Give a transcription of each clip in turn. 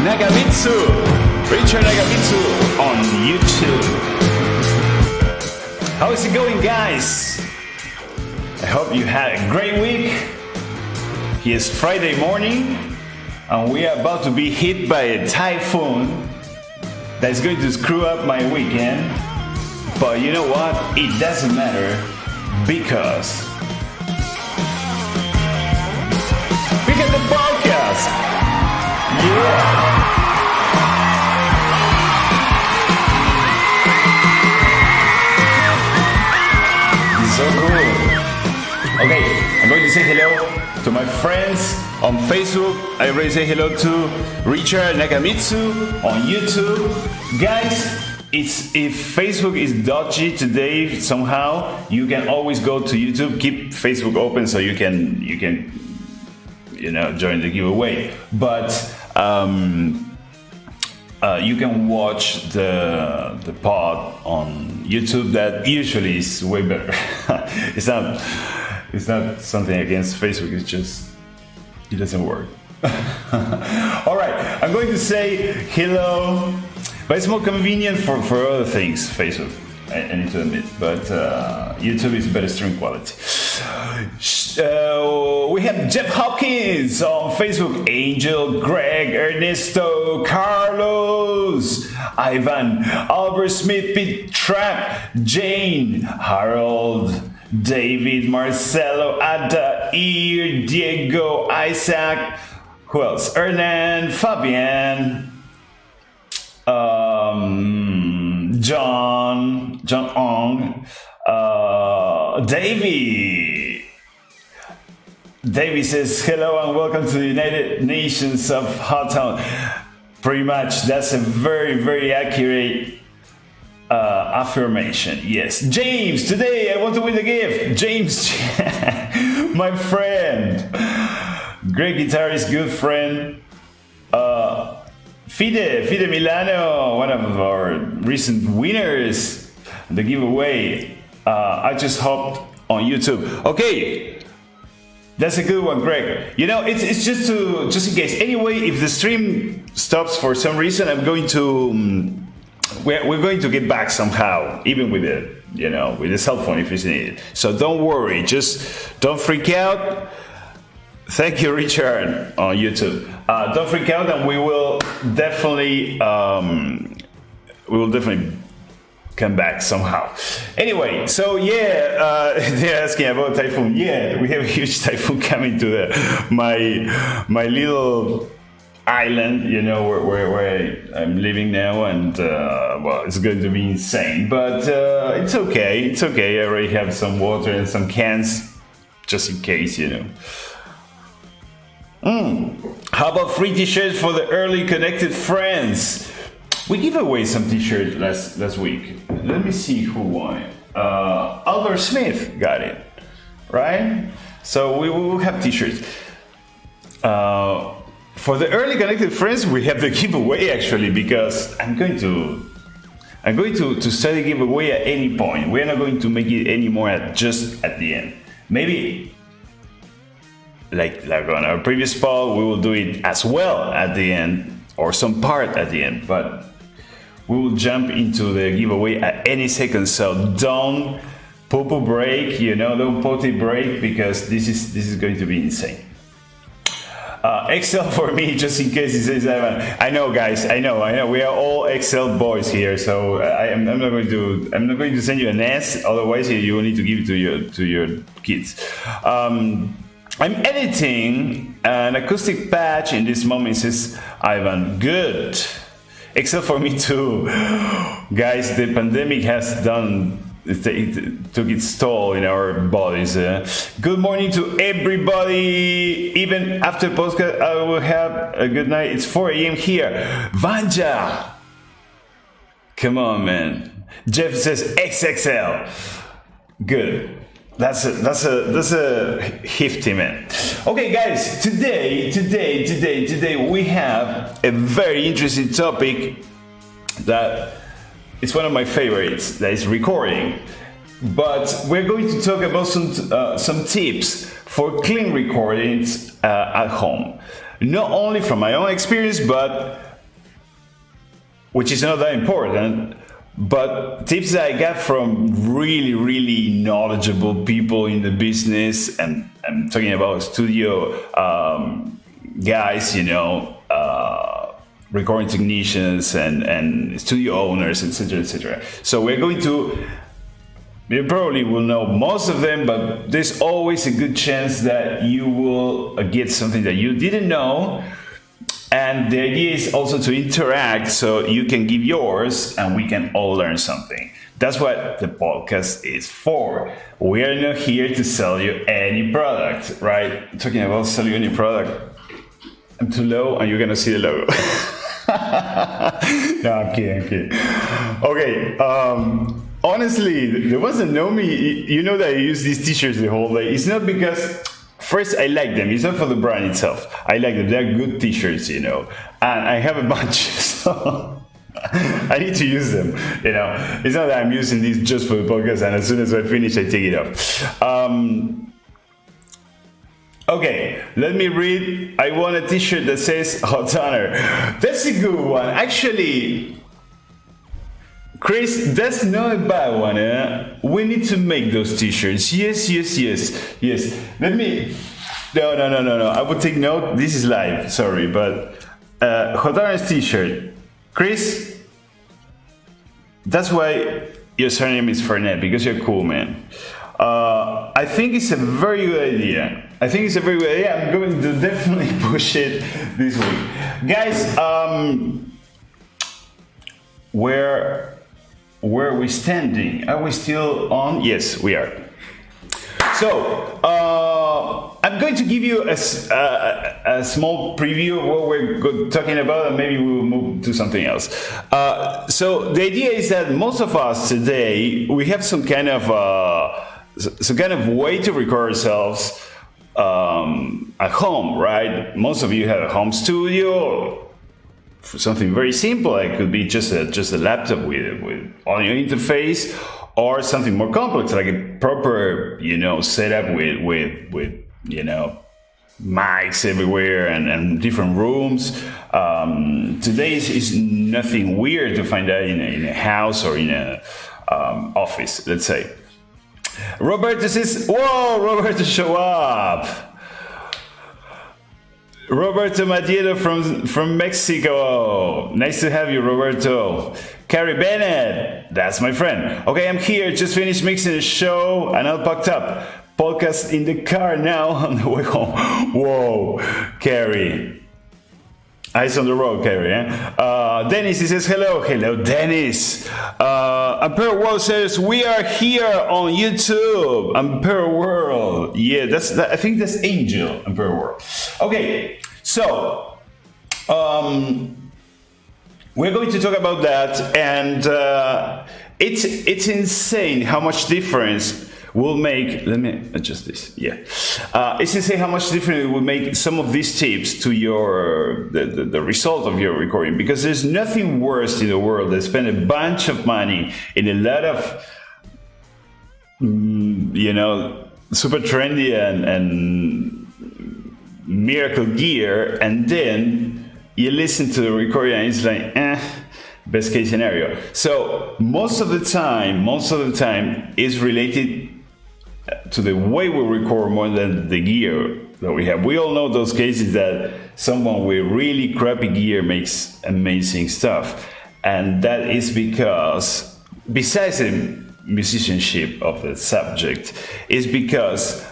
Nagamitsu, Richard Nagamitsu on YouTube. How is it going, guys? I hope you had a great week. It's Friday morning, and we are about to be hit by a typhoon that's going to screw up my weekend. But you know what? It doesn't matter because we got the podcast. Yeah. So cool. Okay, I'm going to say hello to my friends on Facebook. I already say hello to Richard Nakamitsu on YouTube. Guys, if Facebook is dodgy today somehow, you can always go to YouTube. Keep Facebook open so you can join the giveaway. But you can watch the pod on YouTube. That usually is way better. It's not something against Facebook. It's just it doesn't work. All right, I'm going to say hello, but it's more convenient for other things. Facebook, I need to admit, but YouTube is better stream quality. We have Jeff Hopkins on Facebook, Angel, Greg, Ernesto, Carlos, Ivan, Albert Smith, Pete Trapp, Jane, Harold, David, Marcelo, Ada, Ir, Diego, Isaac, who else? Hernan, Fabian, John Ong, Davey. Davey says hello and welcome to the United Nations of Hotone. Pretty much, that's a very, very accurate affirmation. Yes. James, today I want to win the gift. James, my friend, great guitarist, good friend. Fide Milano, one of our recent winners, the giveaway. I just hopped on YouTube. Okay, that's a good one, Greg. It's just in case. Anyway, if the stream stops for some reason, I'm going to we're going to get back somehow, even with the cell phone if it's needed. So don't worry, just don't freak out. Thank you, Richard, on YouTube. Don't freak out, and we will definitely come back somehow. Anyway, so they're asking about typhoon. Yeah, we have a huge typhoon coming to my little island, where I'm living now, and it's going to be insane. But it's okay. It's okay. I already have some water and some cans, just in case, How about free t-shirts for the early connected friends? We gave away some t-shirts last week. Let me see who won it. Albert Smith got it, right? So we will have t-shirts. For the early connected friends, we have the giveaway actually, because I'm going to start the giveaway at any point. We're not going to make it anymore just at the end. Maybe like on our previous poll, we will do it as well at the end, or some part at the end, but we will jump into the giveaway at any second. So don't poo-poo break, don't potty break, because this is going to be insane. Excel for me, just in case he says Evan. I know, guys. I know. We are all Excel boys here, so I'm not going to send you an S. Otherwise, you will need to give it to your kids. I'm editing an acoustic patch in this moment, says Ivan. Good. Except for me too. Guys, the pandemic has it took its toll in our bodies. Good morning to everybody. Even after podcast, I will have a good night. It's 4 a.m. here. Vanja. Come on, man. Jeff says XXL. Good. That's a hefty man. Okay, guys, today we have a very interesting topic that it's one of my favorites, that is recording. But we're going to talk about some tips for clean recordings at home. Not only from my own experience, but which is not that important. But tips that I got from really, really knowledgeable people in the business, and I'm talking about studio guys, recording technicians and studio owners, etc., etc. So we're going to. You probably will know most of them, but there's always a good chance that you will get something that you didn't know. And the idea is also to interact so you can give yours and we can all learn something. That's what the podcast is for. We are not here to sell you any product, right? Talking about selling any product, I'm too low and you're going to see the logo. No, I'm kidding. Okay. Honestly, the ones that know me, you know that I use these t-shirts the whole day. It's not because, first, I like them. It's not for the brand itself. I like them. They're good t-shirts, And I have a bunch, so I need to use them, It's not that I'm using these just for the podcast, and as soon as I finish, I take it off. Okay, let me read. I want a t-shirt that says Hotone. That's a good one. Actually, Chris, that's not a bad one. We need to make those t-shirts. Yes. Let me. No. I would take note. This is live. Sorry, but Hotone's t-shirt. Chris, that's why your surname is Fernet, because you're cool, man. I think it's a very good idea. I'm going to definitely push it this week, guys. Where are we standing? Are we still on? Yes, we are. So, I'm going to give you a small preview of what we're talking about, and maybe we will move to something else. So, the idea is that most of us today, we have some kind of way to record ourselves at home, right? Most of you have a home studio. For something very simple, it could be just a laptop with audio interface, or something more complex like a proper setup with mics everywhere and different rooms. Today is nothing weird to find that in a house or in a office, let's say. Roberto says, "Whoa, Roberto, show up." Roberto Matiero from Mexico. Nice to have you, Roberto. Carrie Bennett, that's my friend. Okay, I'm here. Just finished mixing the show and all packed up. Podcast in the car now on the way home. Whoa, Carrie. Eyes on the road, Carrie. Dennis, he says hello. Hello, Dennis. Ampere World says we are here on YouTube. Ampere World. Yeah, I think that's Angel. Ampere World. Okay, so we're going to talk about that, and it's insane how much difference will make. Let me adjust this. Yeah, it's insane how much difference it will make some of these tips to the result of your recording, because there's nothing worse in the world than spend a bunch of money in a lot of super trendy and miracle gear, and then you listen to the recording and it's like best case scenario. So most of the time is related to the way we record more than the gear that we have. We all know those cases that someone with really crappy gear makes amazing stuff, and that is because, besides the musicianship of the subject, is because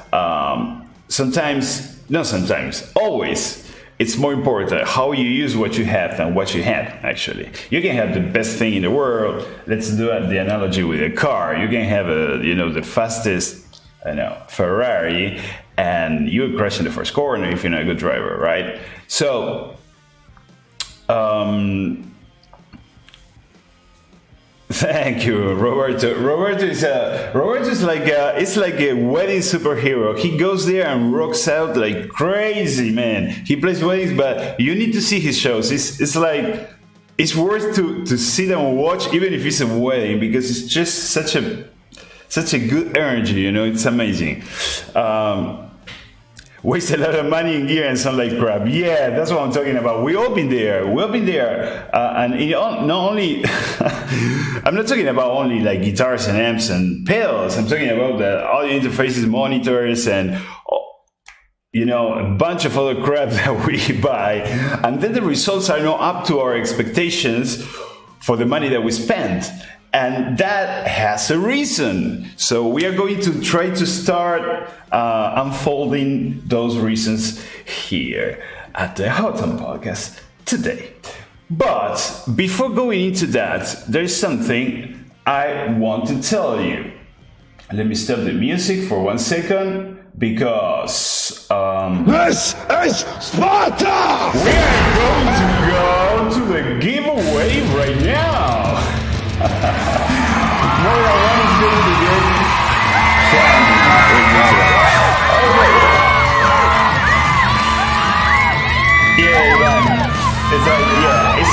always it's more important how you use what you have than what you have. Actually, you can have the best thing in the world. Let's do the analogy with a car. You can have the fastest Ferrari, and you crash in the first corner if you're not a good driver, right? So, thank you, Roberto. Roberto is like it's like a wedding superhero. He goes there and rocks out like crazy, man. He plays weddings, but you need to see his shows. It's like it's worth to sit and watch, even if it's a wedding, because it's just such a good energy, It's amazing. waste a lot of money in gear and sound like crap. Yeah, that's what I'm talking about. We all been there. We all been there. And not only, I'm not talking about only like guitars and amps and pedals. I'm talking about the audio interfaces, monitors, and a bunch of other crap that we buy. And then the results are not up to our expectations for the money that we spent. And that has a reason. So we are going to try to start unfolding those reasons here at the Hotone podcast today. But before going into that, there's something I want to tell you. Let me stop the music for 1 second because This is Sparta! we are going to go to the giveaway right now. More than one is going to get Yeah, Ivan. It's like, yeah, it's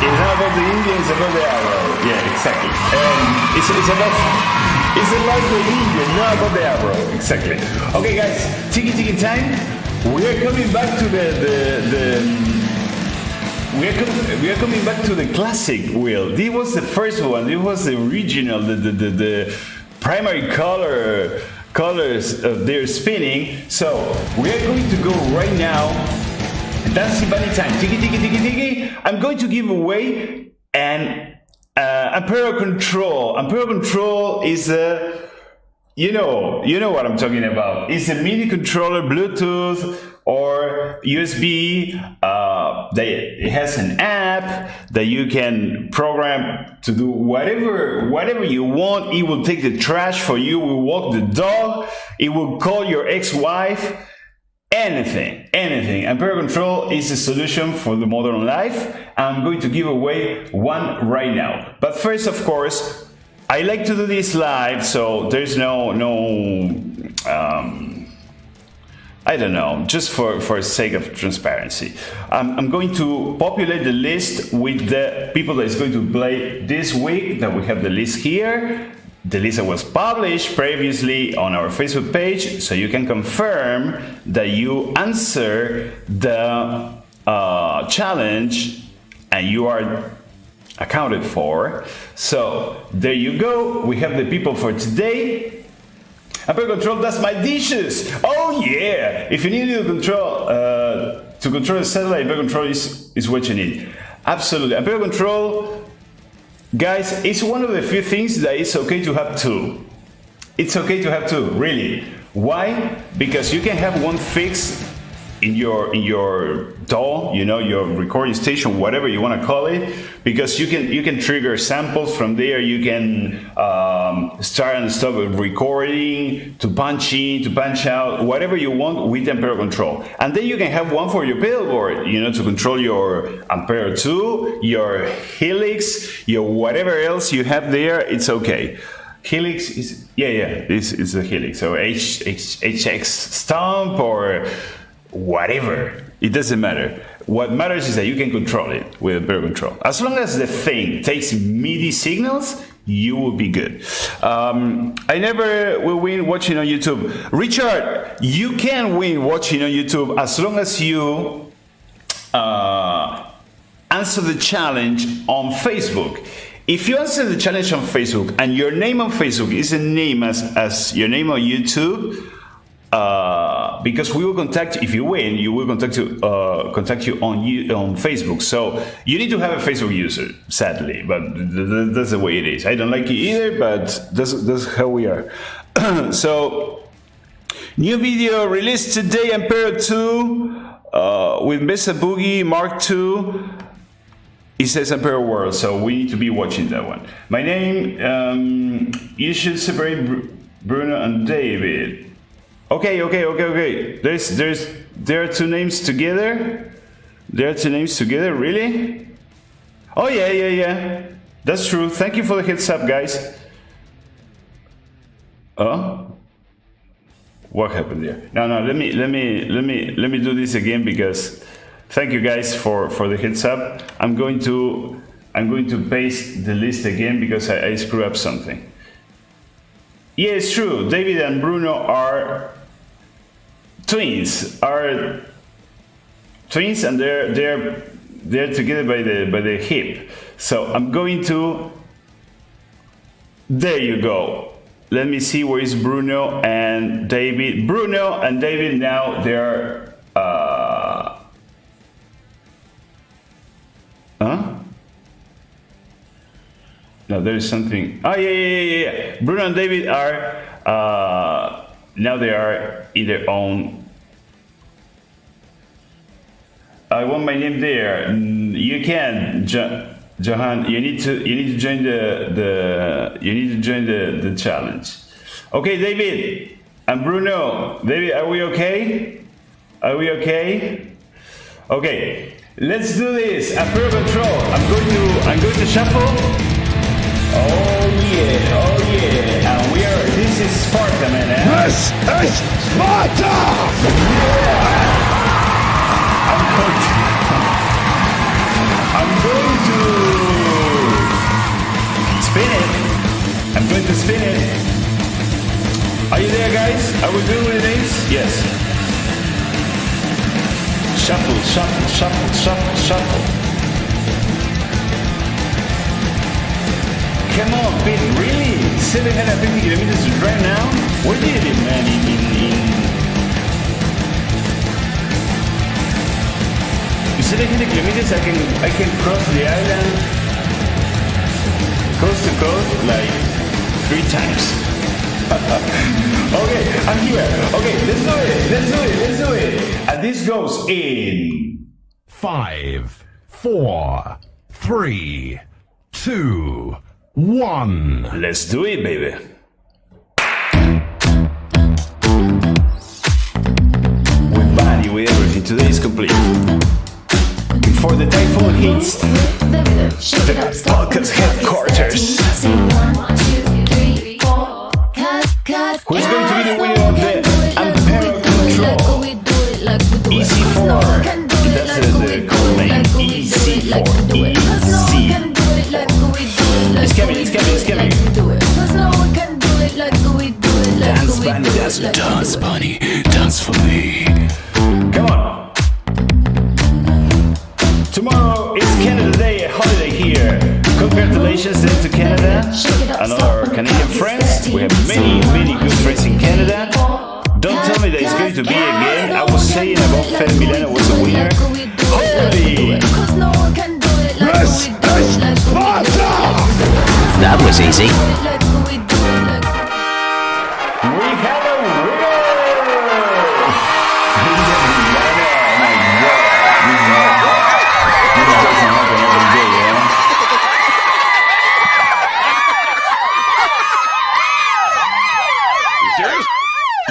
not about the Indian, it's about the arrow. Yeah, exactly. It's about the Indian, not about the arrow. Exactly. Okay, guys, tiki time. We are coming back to we are coming back to the classic wheel. This was the first one. This was the original, the primary colors they're spinning. So we are going to go right now. Dancing bunny time. Tiki tiki tiki tiki. I'm going to give away an Ampere control. Ampere control is a you know what I'm talking about. It's a MIDI controller, Bluetooth or USB. It has an app that you can program to do whatever you want. It will take the trash for you. It will walk the dog. It will call your ex-wife. Anything. Ampere control is a solution for the modern life. I'm going to give away one right now. But first, of course, I like to do this live, so there's I don't know, just for sake of transparency. I'm going to populate the list with the people that is going to play this week, that we have the list here. The list that was published previously on our Facebook page, so you can confirm that you answer the challenge and you are accounted for. So there you go. We have the people for today. Ampere control does my dishes. Oh yeah! If you need to control the satellite, Ampere control is what you need. Absolutely. Ampere control, guys, it's one of the few things that it's okay to have two. It's okay to have two, really. Why? Because you can have one fixed in your DAW, your recording station, whatever you want to call it, because you can trigger samples from there. You can start and stop recording, to punch in, to punch out, whatever you want with Ampere control. And then you can have one for your pedal board, to control your Ampere 2, your Helix, your whatever else you have there. It's okay. Helix is this is a Helix, so HX Stomp or whatever, it doesn't matter. What matters is that you can control it with Ampere control. As long as the thing takes MIDI signals, you will be good. I never will win watching on YouTube. Richard, you can win watching on YouTube as long as you answer the challenge on Facebook. If you answer the challenge on Facebook and your name on Facebook is the name as your name on YouTube, because we will contact you, if you win, you will contact you on Facebook. So you need to have a Facebook user, sadly, but that's the way it is. I don't like it either, but that's how we are. So new video released today, Ampere 2 with Mesa Boogie Mark II. It says Ampere World, so we need to be watching that one. My name, you should separate Bruno and David. Okay. There are two names together. Really? Oh yeah. That's true. Thank you for the heads up, guys. Oh, what happened there? No. Let me do this again because. Thank you guys for the heads up. I'm going to paste the list again because I screw up something. Yeah, it's true. David and Bruno are twins. And they're together by the hip. So I'm going to. There you go. Let me see where is Bruno and David. Bruno and David now they're. No, there is something. Oh yeah. Bruno and David are now they are in their own. I want my name there. You can, Johan. You need to join the challenge. Okay, David and Bruno. David, are we okay? Are we okay? Okay, let's do this. A pair control. I'm going to shuffle. Oh yeah, and this is Sparta, man. This is Sparta! Yeah! I'm going to spin it. I'm going to spin it. Are you there, guys? Are we doing with this? Yes. Shuffle. Come on, Pete, really? 750 kilometers right now? Where did you live, man? In 700 kilometers, I can cross the island coast to coast like 3 times. Okay, I'm here. Okay, let's do it. And this goes in 5, 4, 3, 2, 1. Let's do it, baby. With body, with everything. Today is complete. Before the typhoon hits the podcast headquarters. Who's going to be the winner of the Ampere Control? EC4. That's the code name. EC4. It's coming. Dance bunny, dance for me. Come on. Tomorrow is Canada Day, a holiday here. Congratulations then to Canada and our Canadian friends. We have many good friends in Canada. Don't tell me that it's going to be again. I was saying about Fed Milano was a winner. Holy! That was easy. We have a winner! This doesn't happen every day,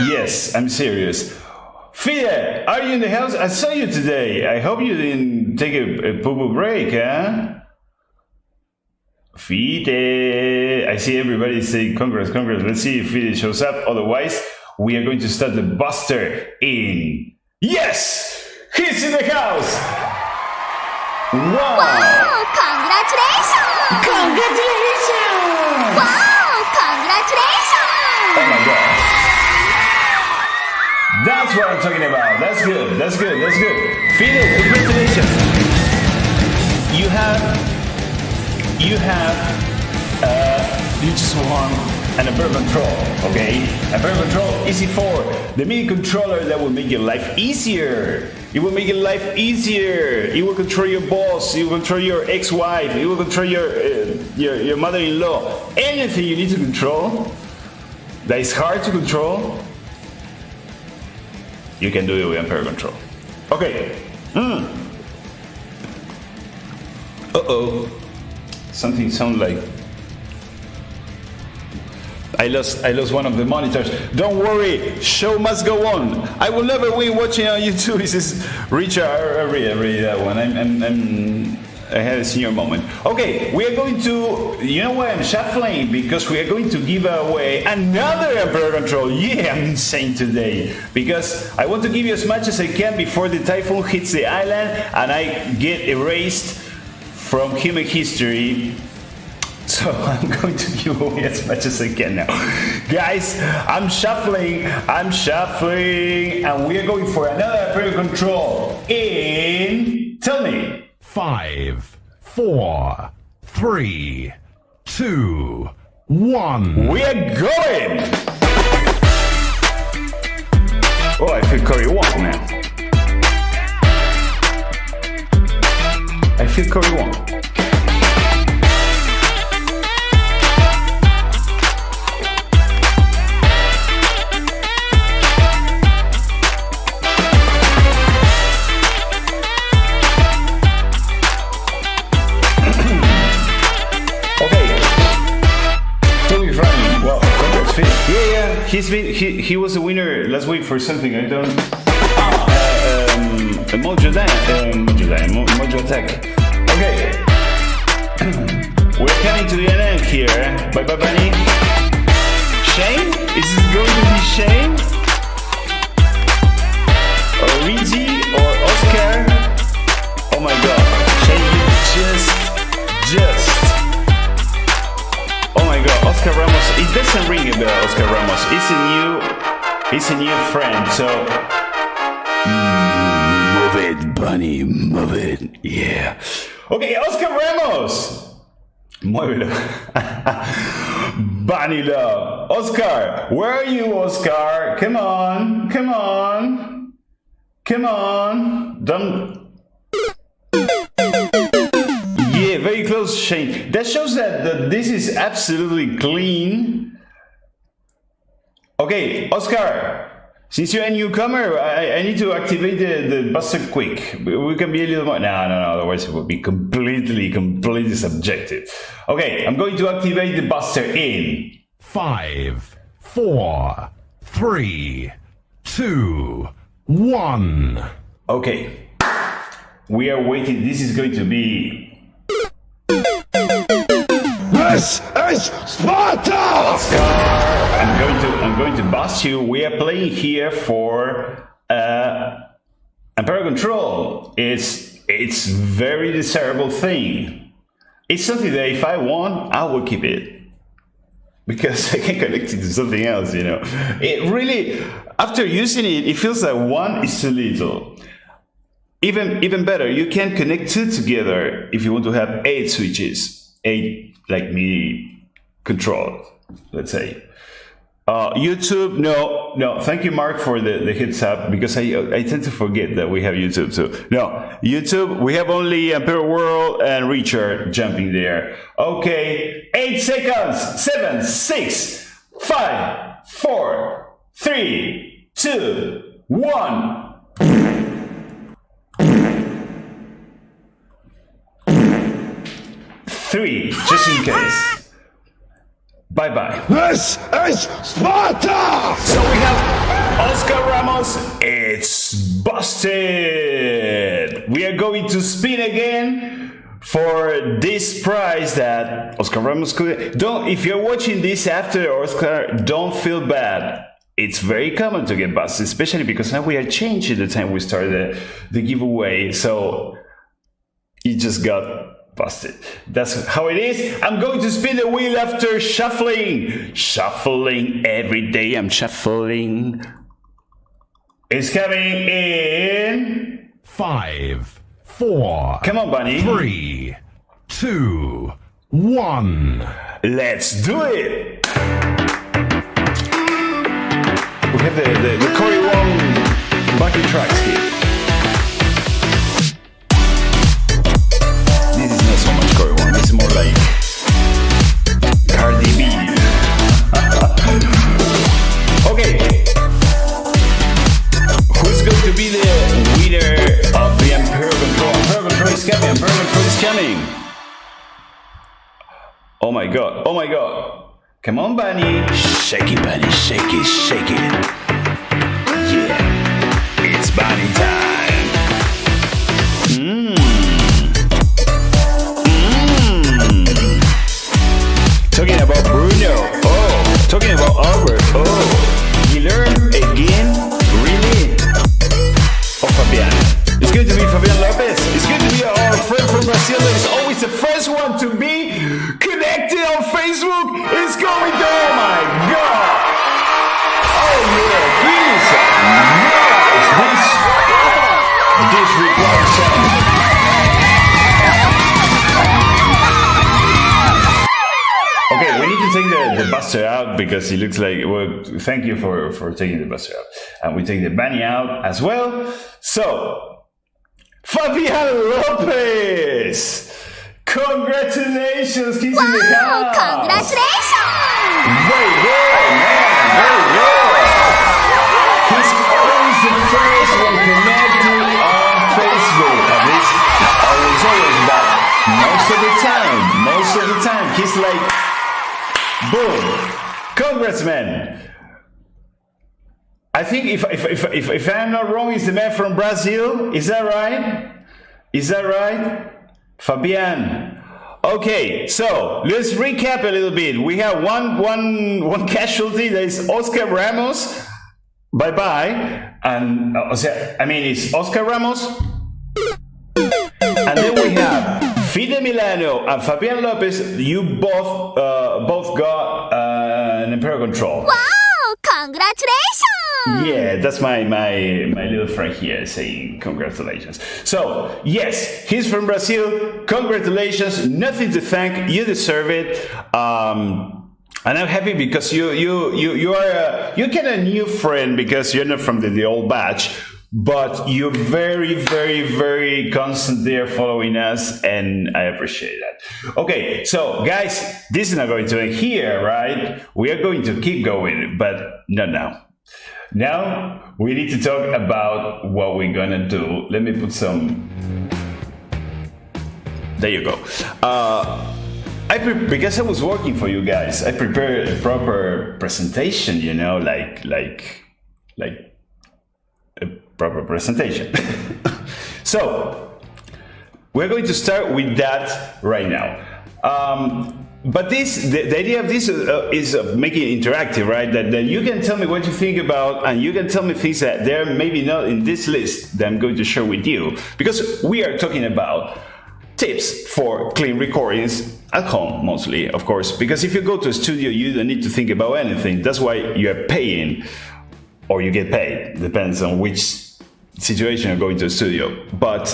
yeah? Yes, I'm serious. Fide, are you in the house? I saw you today. I hope you didn't take a poo-poo break, huh? Fide, I see everybody say congrats. Let's see if Fide shows up. Otherwise, we are going to start the Buster in. Yes! He's in the house! Wow! Congratulations! Wow! Congratulations! Oh my god. That's what I'm talking about. That's good. Fide, congratulations. You just won an Ampere Control, okay? Ampere Control EC4, the mini controller that will make your life easier. It will make your life easier. It will control your boss. It will control your ex-wife. It will control your mother-in-law. Anything you need to control that is hard to control, you can do it with Ampere Control. Okay. Uh-oh. Something sounds like I lost one of the monitors. Don't worry, show must go on. I will never win watching on YouTube. This is Richard. I read that one. I had a senior moment. Okay, we are going to. You know why I'm shuffling? Because we are going to give away another Ampere Control. Yeah, I'm insane today. Because I want to give you as much as I can before the typhoon hits the island and I get erased from human history. So I'm going to give away as much as I can now. Guys, I'm shuffling, and we are going for another player control in, tell me. 5, 4, 3, 2, 1. We are going! Oh, I feel Curry Wong, man. I feel Curry Wong. He was a winner last week for something I don't. Mojo Attack. Okay, we're coming to the end here. Bye bye, Bunny. Shane? Is it going to be Shane? Or Luigi? Or Oscar? Oh my God, Shane, you just. Oh my God, Oscar Ramos. It doesn't ring a bell, Oscar Ramos. He's a new friend, so move it, Bunny, move it, yeah. Okay, Oscar Ramos. Muévelo. Bunny love. Oscar, where are you, Oscar? Come on. Don't. Yeah, very close, Shane. That shows that this is absolutely clean. Okay, Oscar, since you're a newcomer, I need to activate the buster quick. We can be a little more. No, otherwise it would be completely subjective. Okay, I'm going to activate the buster in 5, 4, 3, 2, 1. Okay, we are waiting. This is going to be. This is Sparta! Oscar, I'm going to bust you. We are playing here for Emperor Control. It's very desirable thing. It's something that if I want, I will keep it. Because I can connect it to something else, you know. It really, after using it, it feels like one is too little. Even better, you can connect two together if you want to have 8 switches. 8 like MIDI control, let's say. YouTube, no. Thank you, Mark, for the heads up, because I tend to forget that we have YouTube too. No, YouTube, we have only Emperor World and Richard jumping there. Okay, 8 seconds. 7, 6, 5, 4, 3, 2, 1. Three, just in case. Bye-bye. This is Sparta! So we have Oscar Ramos. It's busted. We are going to spin again for this prize that Oscar Ramos could. Don't, if you're watching this after Oscar, don't feel bad. It's very common to get busted, especially because now we are changing the time we started the giveaway. So you just got busted. That's how it is. I'm going to spin the wheel after shuffling. Shuffling every day. I'm shuffling. It's coming in 5, 4. Come on, Bunny. 3, 2, 1. Let's do it. We have the Corey Wong backing tracks here. It's more like Cardi B. Okay. Who's going to be the winner of the Emperor Control? Emperor Control is coming. Emperor Control is coming. Oh my God. Come on, Bunny. Shake it, Bunny. Shake it. Yeah. It's Bunny time. Talking about Bruno. Talking about Albert. Guilherme again? Really? Fabian. It's going to be Fabian Lopez. It's going to be our friend from Brazil that is always the first one to be connected on with oh my god! Oh yeah, this requires some. Okay, we need to take the buster out because it looks like. Well, thank you for taking the buster out, and we take the bunny out as well. So, Fabian Lopez. Congratulations! He's in the house! Congratulations! Very good, man! Very good! He's always the first one connected on Facebook. At least, always, but most of the time, he's like, boom! Congrats, man! I think if I'm not wrong, he's the man from Brazil. Is that right? Fabian. Okay, so let's recap a little bit. We have one casualty, that is Oscar Ramos. Bye-bye. And it's Oscar Ramos. And then we have Fide Milano and Fabian Lopez. You both got an Imperial Control. Wow! Congratulations! Yeah, that's my little friend here saying congratulations. So yes, he's from Brazil. Congratulations! Nothing to thank. You deserve it. And I'm happy because you're kind of new friend because you're not from the old batch, but you're very, very, very constant there following us, and I appreciate that. Okay, so guys, this is not going to end here, right? We are going to keep going, but not now. Now we need to talk about what we're gonna do. Let me put some. There you go. Because I was working for you guys, I prepared a proper presentation. You know, like a proper presentation. So we're going to start with that right now. But the idea of this is making it interactive, right? That you can tell me what you think about, and you can tell me things that they're maybe not in this list that I'm going to share with you. Because we are talking about tips for clean recordings at home, mostly, of course. Because if you go to a studio, you don't need to think about anything. That's why you're paying, or you get paid. Depends on which situation you're going to a studio. But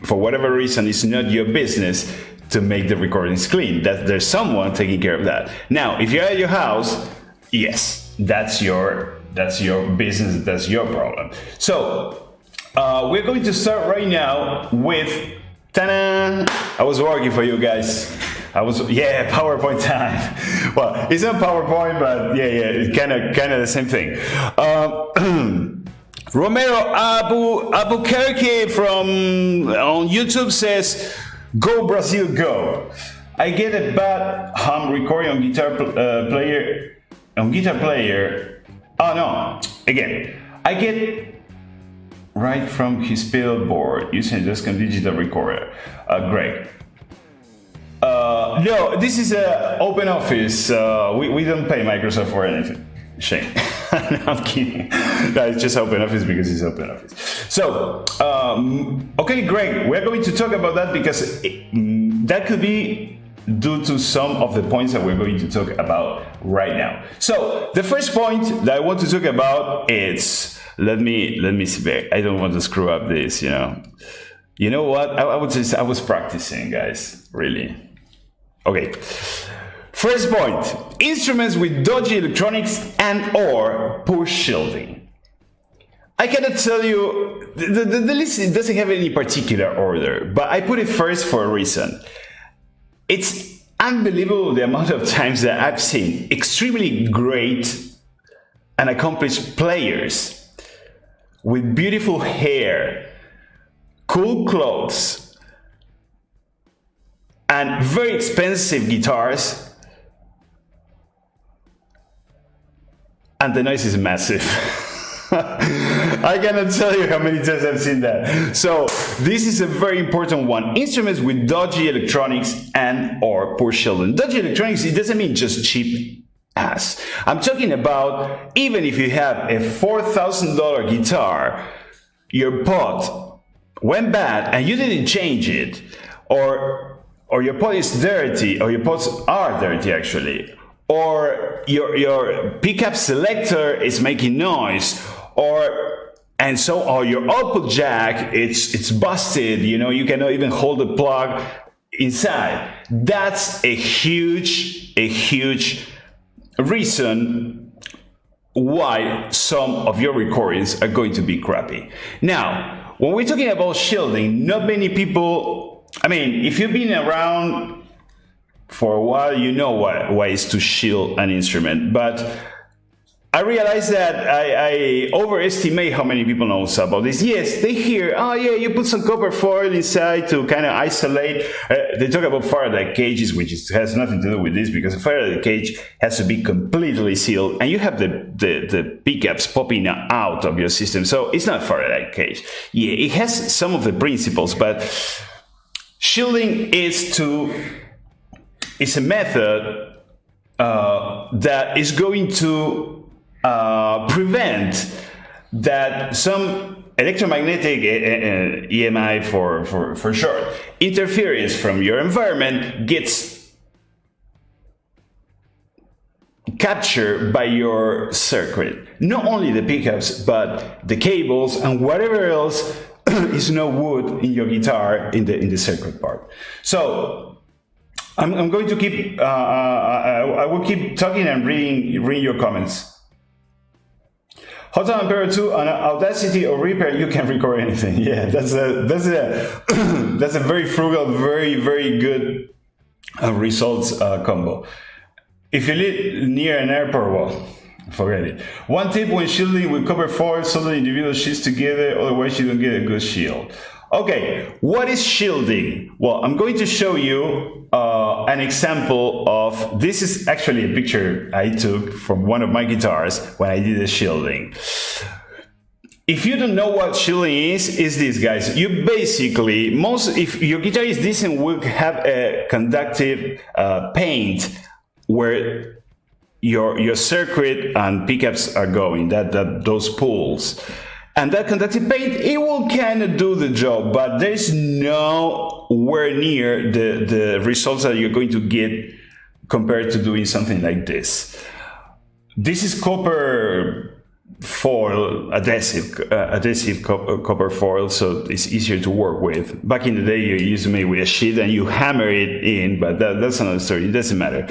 for whatever reason, it's not your business to make the recordings clean. That there's someone taking care of that. Now, if you're at your house, yes, that's your business, that's your problem. So we're going to start right now with ta-da! I was working for you guys. PowerPoint time. Well, it's not PowerPoint, but yeah, it's kind of the same thing. Romero Albuquerque from on YouTube says, "Go Brazil, go!" I get a bad hum recording on guitar player. Oh no! Again, I get right from his billboard using a Descom digital recorder. Greg. No, this is an open office. We don't pay Microsoft for anything. Shame. No, I'm kidding. No, it's just open office because it's open office. So, okay, Greg, we're going to talk about that because that could be due to some of the points that we're going to talk about right now. So, the first point that I want to talk about is, let me see. I don't want to screw up this, you know. You know what? I would say I was practicing, guys, really. Okay. First point, instruments with dodgy electronics and or poor shielding. I cannot tell you, the list doesn't have any particular order, but I put it first for a reason. It's unbelievable the amount of times that I've seen extremely great and accomplished players with beautiful hair, cool clothes, and very expensive guitars, and the noise is massive. I cannot tell you how many times I've seen that. So this is a very important one. Instruments with dodgy electronics and or poor shielding. Dodgy electronics, it doesn't mean just cheap ass. I'm talking about even if you have a $4,000 guitar, your pot went bad and you didn't change it, or your pot is dirty, or your pots are dirty actually, or your pickup selector is making noise, and your output jack it's busted, you cannot even hold the plug inside. That's a huge reason why some of your recordings are going to be crappy. Now, when we're talking about shielding, not many people, if you've been around for a while, you know what ways to shield an instrument, but I realize that I overestimate how many people know about this. Yes, they hear, oh yeah, you put some copper foil inside to kind of isolate. They talk about Faraday cages, which has nothing to do with this, because a Faraday cage has to be completely sealed, and you have the pickups popping out of your system. So it's not a Faraday cage. Yeah, it has some of the principles, but shielding is a method that is going to prevent that some electromagnetic EMI for short interference from your environment gets captured by your circuit. Not only the pickups, but the cables and whatever else is no wood in your guitar in the circuit part. So I'm going to keep I will keep talking and reading your comments. Hotone Emperor 2 on Audacity or Reaper, you can record anything. Yeah, that's a that's a very frugal, very good results combo. If you live near an airport, well, forget it. One tip when shielding with copper foil, solder individual sheets together, otherwise you don't get a good shield. Okay, what is shielding? Well, I'm going to show you an example of, this is actually a picture I took from one of my guitars when I did the shielding. If you don't know what shielding is this, guys. You basically, if your guitar is decent, will have a conductive paint where your circuit and pickups are going, those pulls. And that conductive paint, it will kind of do the job, but there's nowhere near the results that you're going to get compared to doing something like this. This is copper foil, adhesive copper foil, so it's easier to work with. Back in the day, you used to make with a sheet and you hammer it in, but that's another story. It doesn't matter.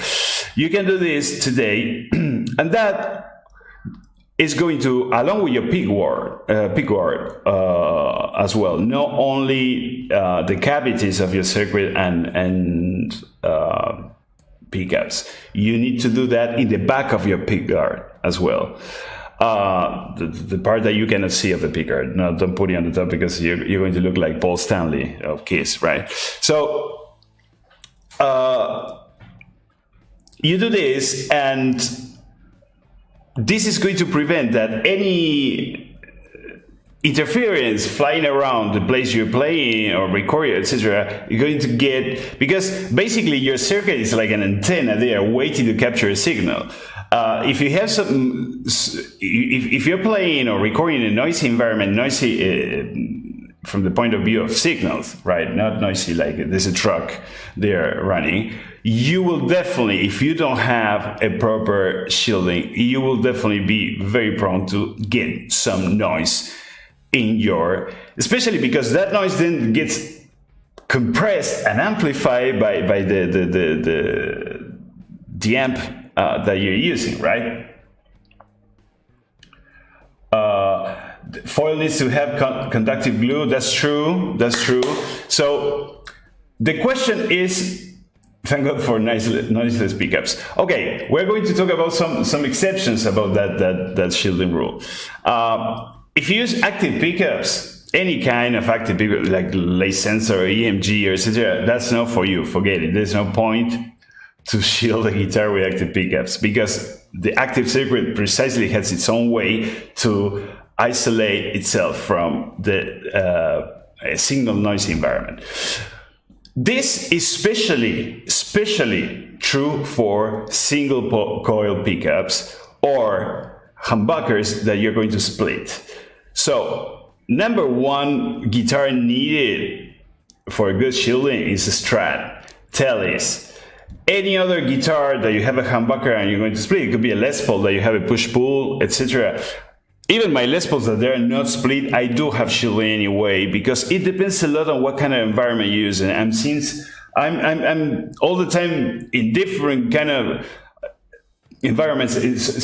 You can do this today, and that is going to, along with your pickguard as well, not only the cavities of your circuit and pickups. You need to do that in the back of your pickguard as well. The part that you cannot see of the pickguard. No, don't put it on the top, because you're going to look like Paul Stanley of Kiss, right? So you do this, and this is going to prevent that any interference flying around the place you're playing or recording, etc. You're going to get, because basically your circuit is like an antenna there waiting to capture a signal. If you have if you're playing or recording in a noisy environment, from the point of view of signals, right? Not noisy like there's a truck there running. You will definitely, if you don't have a proper shielding, you will definitely be very prone to get some noise in your, especially because that noise then gets compressed and amplified by the amp that you're using, right? Foil needs to have conductive glue. That's true. So the question is, thank God for noiseless pickups. Okay, we're going to talk about some exceptions about that shielding rule. If you use active pickups, any kind of active pickup like lace sensor or EMG or etc., that's not for you. Forget it. There's no point to shield a guitar with active pickups, because the active circuit precisely has its own way to isolate itself from the signal noisy environment. This is especially true for single coil pickups or humbuckers that you're going to split. So, number one guitar needed for a good shielding is a Strat, Teles, Any other guitar that you have a humbucker and you're going to split, it could be a Les Paul that you have a push-pull, etc. Even my Les Pauls that they're not split, I do have shielding anyway, because it depends a lot on what kind of environment you're using. And since I'm all the time in different kind of environments,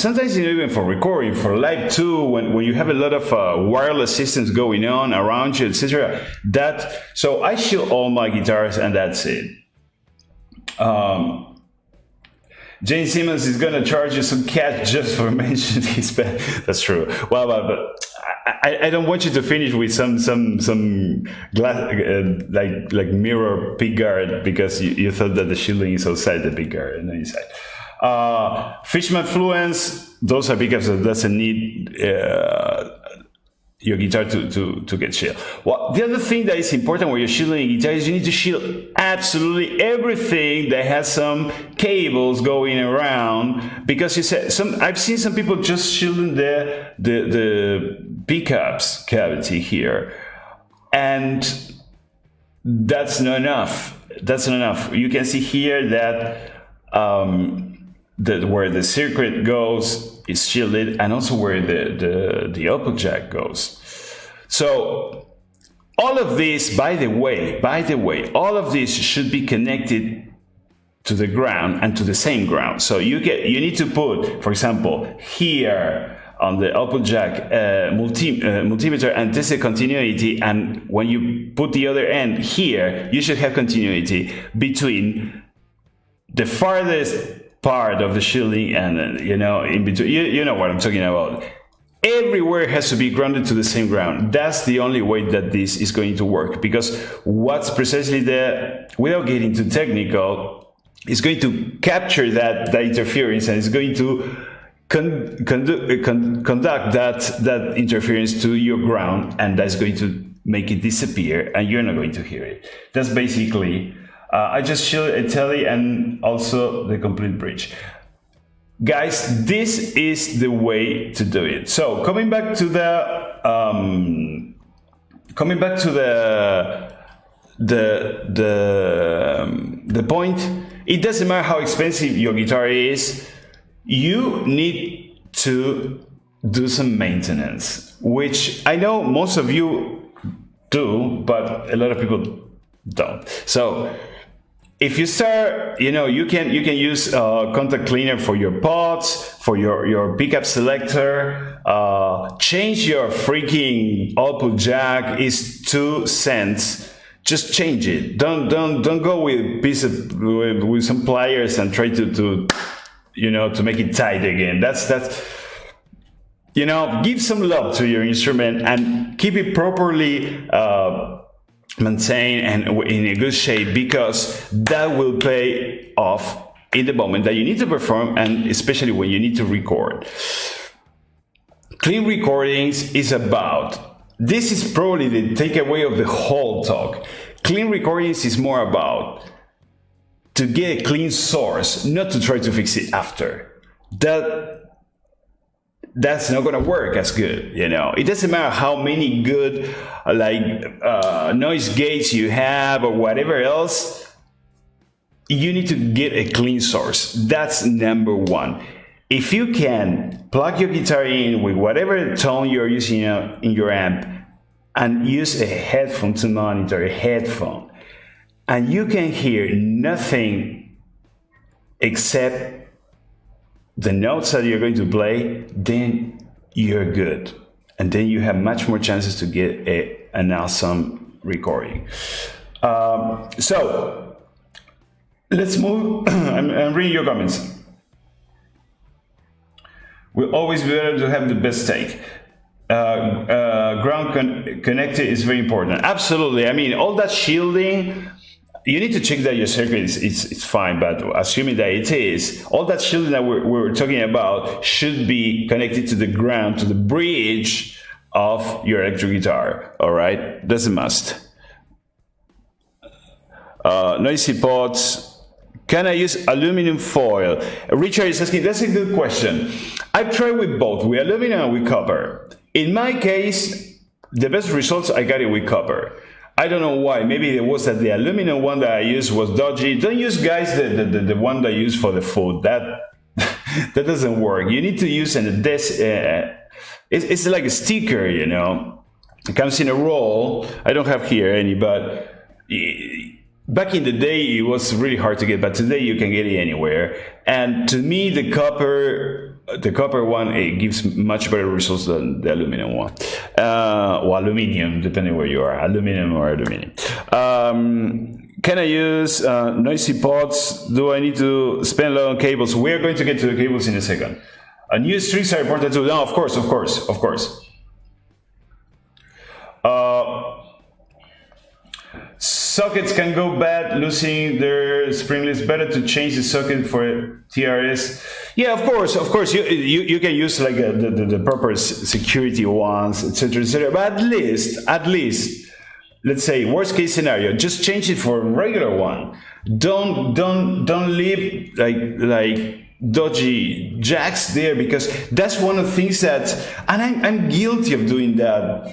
sometimes even for recording, for live too, when you have a lot of wireless systems going on around you, etc. So I shield all my guitars, and that's it. Jane Simmons is gonna charge you some cash just for mentioning his band. That's true. Well, but I don't want you to finish with some glass like mirror pickguard, because you thought that the shielding is outside the pickguard and then inside. Fishman Fluence, those are pickups that doesn't need your guitar to get shielded. Well, the other thing that is important when you're shielding a guitar is you need to shield absolutely everything that has some cables going around, because I've seen some people just shielding the pickups cavity here, and that's not enough. That's not enough. You can see here that where the circuit goes is shielded, and also where the output jack goes. So all of this, by the way, all of this should be connected to the ground and to the same ground. So you need to put, for example, here on the output jack multimeter and test the continuity, and when you put the other end here, you should have continuity between the farthest part of the shielding and in between. You know what I'm talking about. Everywhere has to be grounded to the same ground. That's the only way that this is going to work, because what's precisely without getting too technical, is going to capture that interference, and it's going to conduct that interference to your ground, and that's going to make it disappear, and you're not going to hear it. That's basically. I just showed a telly and also the complete bridge. Guys, this is the way to do it. So coming back to the point, it doesn't matter how expensive your guitar is, you need to do some maintenance, which I know most of you do, but a lot of people don't. So if you start, you can use contact cleaner for your pots, for your pickup selector. Change your freaking output jack. Is 2 cents. Just change it. Don't go with some pliers and try to make it tight again. That's give some love to your instrument and keep it properly maintained and in a good shape, because that will pay off in the moment that you need to perform, and especially when you need to record. Clean recordings is about, this is probably the takeaway of the whole talk. Clean recordings is more about to get a clean source, not to try to fix it after. That's not gonna work as good, It doesn't matter how many good noise gates you have or whatever else. You need to get a clean source. That's number one. If you can plug your guitar in with whatever tone you're using in your amp, and use a headphone to monitor a headphone, and you can hear nothing except the notes that you're going to play, then you're good. And then you have much more chances to get an awesome recording. So let's move. I'm reading your comments. Will always be better to have the best take. Ground connected is very important. Absolutely. I mean, all that shielding, you need to check that your circuit is fine, but assuming that it is, all that shielding that we're talking about should be connected to the ground, to the bridge of your electric guitar. All right, that's a must. Noisy pots. Can I use aluminum foil? Richard is asking, that's a good question. I've tried with both, with aluminum and with copper. In my case, the best results I got it with copper. I don't know why. Maybe it was that the aluminum one that I used was dodgy. Don't use, guys, the one that I use for the food. That that doesn't work. You need to use it's like a sticker, you know. It comes in a roll. I don't have here any, but back in the day it was really hard to get, but today you can get it anywhere. And to me, the copper one, it gives much better results than the aluminum one, or aluminium, depending where you are, aluminum or aluminium. Can I use noisy pods? Do I need to spend a lot on cables? We're going to get to the cables in a second. New streaks are important too. No, of course. Sockets can go bad, losing their springlets. Better to change the socket for TRS. Yeah, of course. You can use like the proper security ones, etc. But at least, let's say worst case scenario, just change it for a regular one. Don't leave like dodgy jacks there, because that's one of the things that, and I'm guilty of doing that